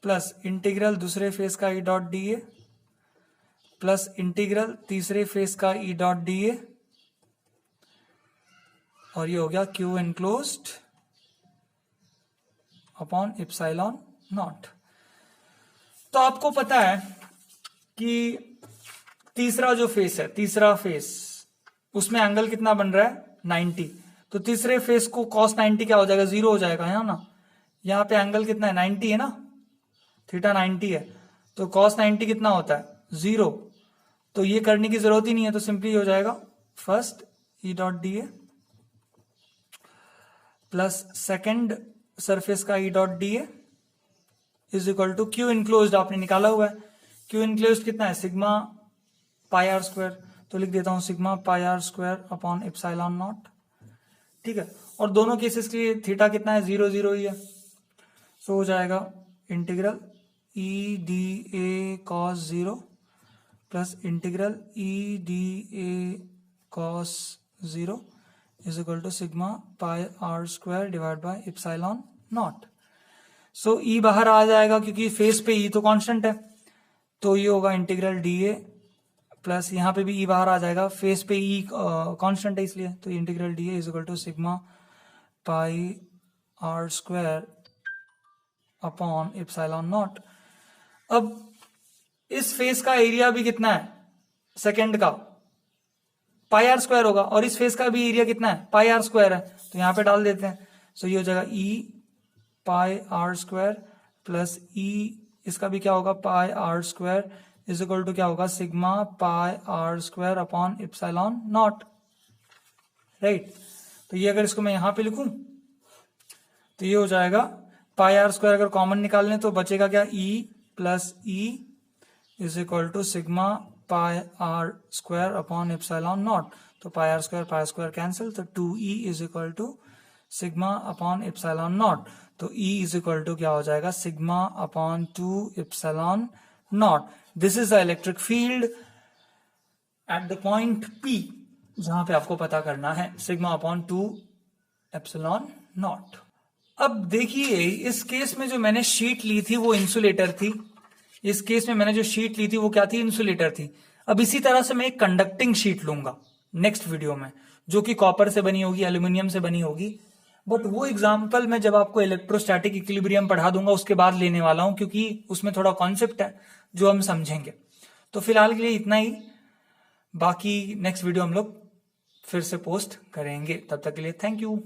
plus integral दूसरे फेस का E dot D A plus integral तीसरे फेस का ई डॉट डी ए, और ये हो गया Q enclosed upon epsilon not. तो आपको पता है कि तीसरा जो फेस है, तीसरा फेस, उसमें एंगल कितना बन रहा है 90। तो तीसरे फेस को cos 90 क्या हो जाएगा, 0 हो जाएगा, है ना। यहाँ पे एंगल कितना है 90 है ना, थीटा 90 है, तो cos 90 कितना होता है 0। तो ये करने की जरूरत ही नहीं है, तो सिंपली हो जाएगा first E dot D A plus second surface का E dot D A is equal to Q enclosed आपने निकाला हुआ है। क्यू इनक्लोज्ड कितना है सिग्मा पाई आर स्क्वायर, तो लिख देता हूं sigma pi are square upon epsilon naught, ठीक है। और दोनों केसेस के लिए थीटा कितना है 0 0 ही है, सो हो जाएगा integral E D A cos 0 plus integral E D A cos 0 is equal to sigma pi are square divide by epsilon not. So E बाहर आ जाएगा क्योंकि फेस पे ई तो कांस्टेंट है, तो ये होगा इंटीग्रल डी ए प्लस यहाँ पे भी ई बाहर आ जाएगा, फेस पे ई कांस्टेंट है इसलिए, तो integral d A is equal to sigma pi are square upon epsilon naught. अब इस फेस का एरिया भी कितना है सेकेंड का, पाई आर स्क्वायर होगा, और इस फेस का भी एरिया कितना है पाई आर स्क्वायर है, तो यहाँ पे डाल देते हैं। सो ये हो जाएगा E pi are square plus E, इसका भी क्या होगा pi are square is equal to क्या होगा sigma pi are square upon epsilon not, right. तो ये अगर इसको मैं यहां पे लिखूं तो ये हो जाएगा पाई आर स्क्वायर अगर कॉमन निकाल लें तो बचेगा क्या E plus E is equal to sigma pi are square upon epsilon not. तो पाई आर स्क्वायर कैंसिल, तो 2e is equal to sigma upon epsilon not. तो e इज इक्वल टू क्या हो जाएगा sigma upon 2 epsilon naught. This is the electric field at the point P, जहां पे आपको पता करना है सिग्मा अपॉन 2 एप्सिलॉन नॉट। अब देखिए इस केस में जो मैंने शीट ली थी वो इंसुलेटर थी, इस केस में मैंने जो शीट ली थी वो क्या थी इंसुलेटर थी। अब इसी तरह से मैं एक कंडक्टिंग शीट लूंगा नेक्स्ट वीडियो में, जो कि कॉपर से बनी होगी, एल्यूमिनियम से बनी होगी, बट वो एग्जाम्पल मैं जब आपको इलेक्ट्रोस्टैटिक इक्विलिब्रियम पढ़ा दूंगा उसके बाद लेने वाला हूं, क्योंकि उसमें थोड़ा कॉन्सेप्ट है जो हम समझेंगे। तो फिलहाल के लिए इतना ही, बाकी नेक्स्ट वीडियो हम लोग फिर से पोस्ट करेंगे। तब तक के लिए थैंक यू।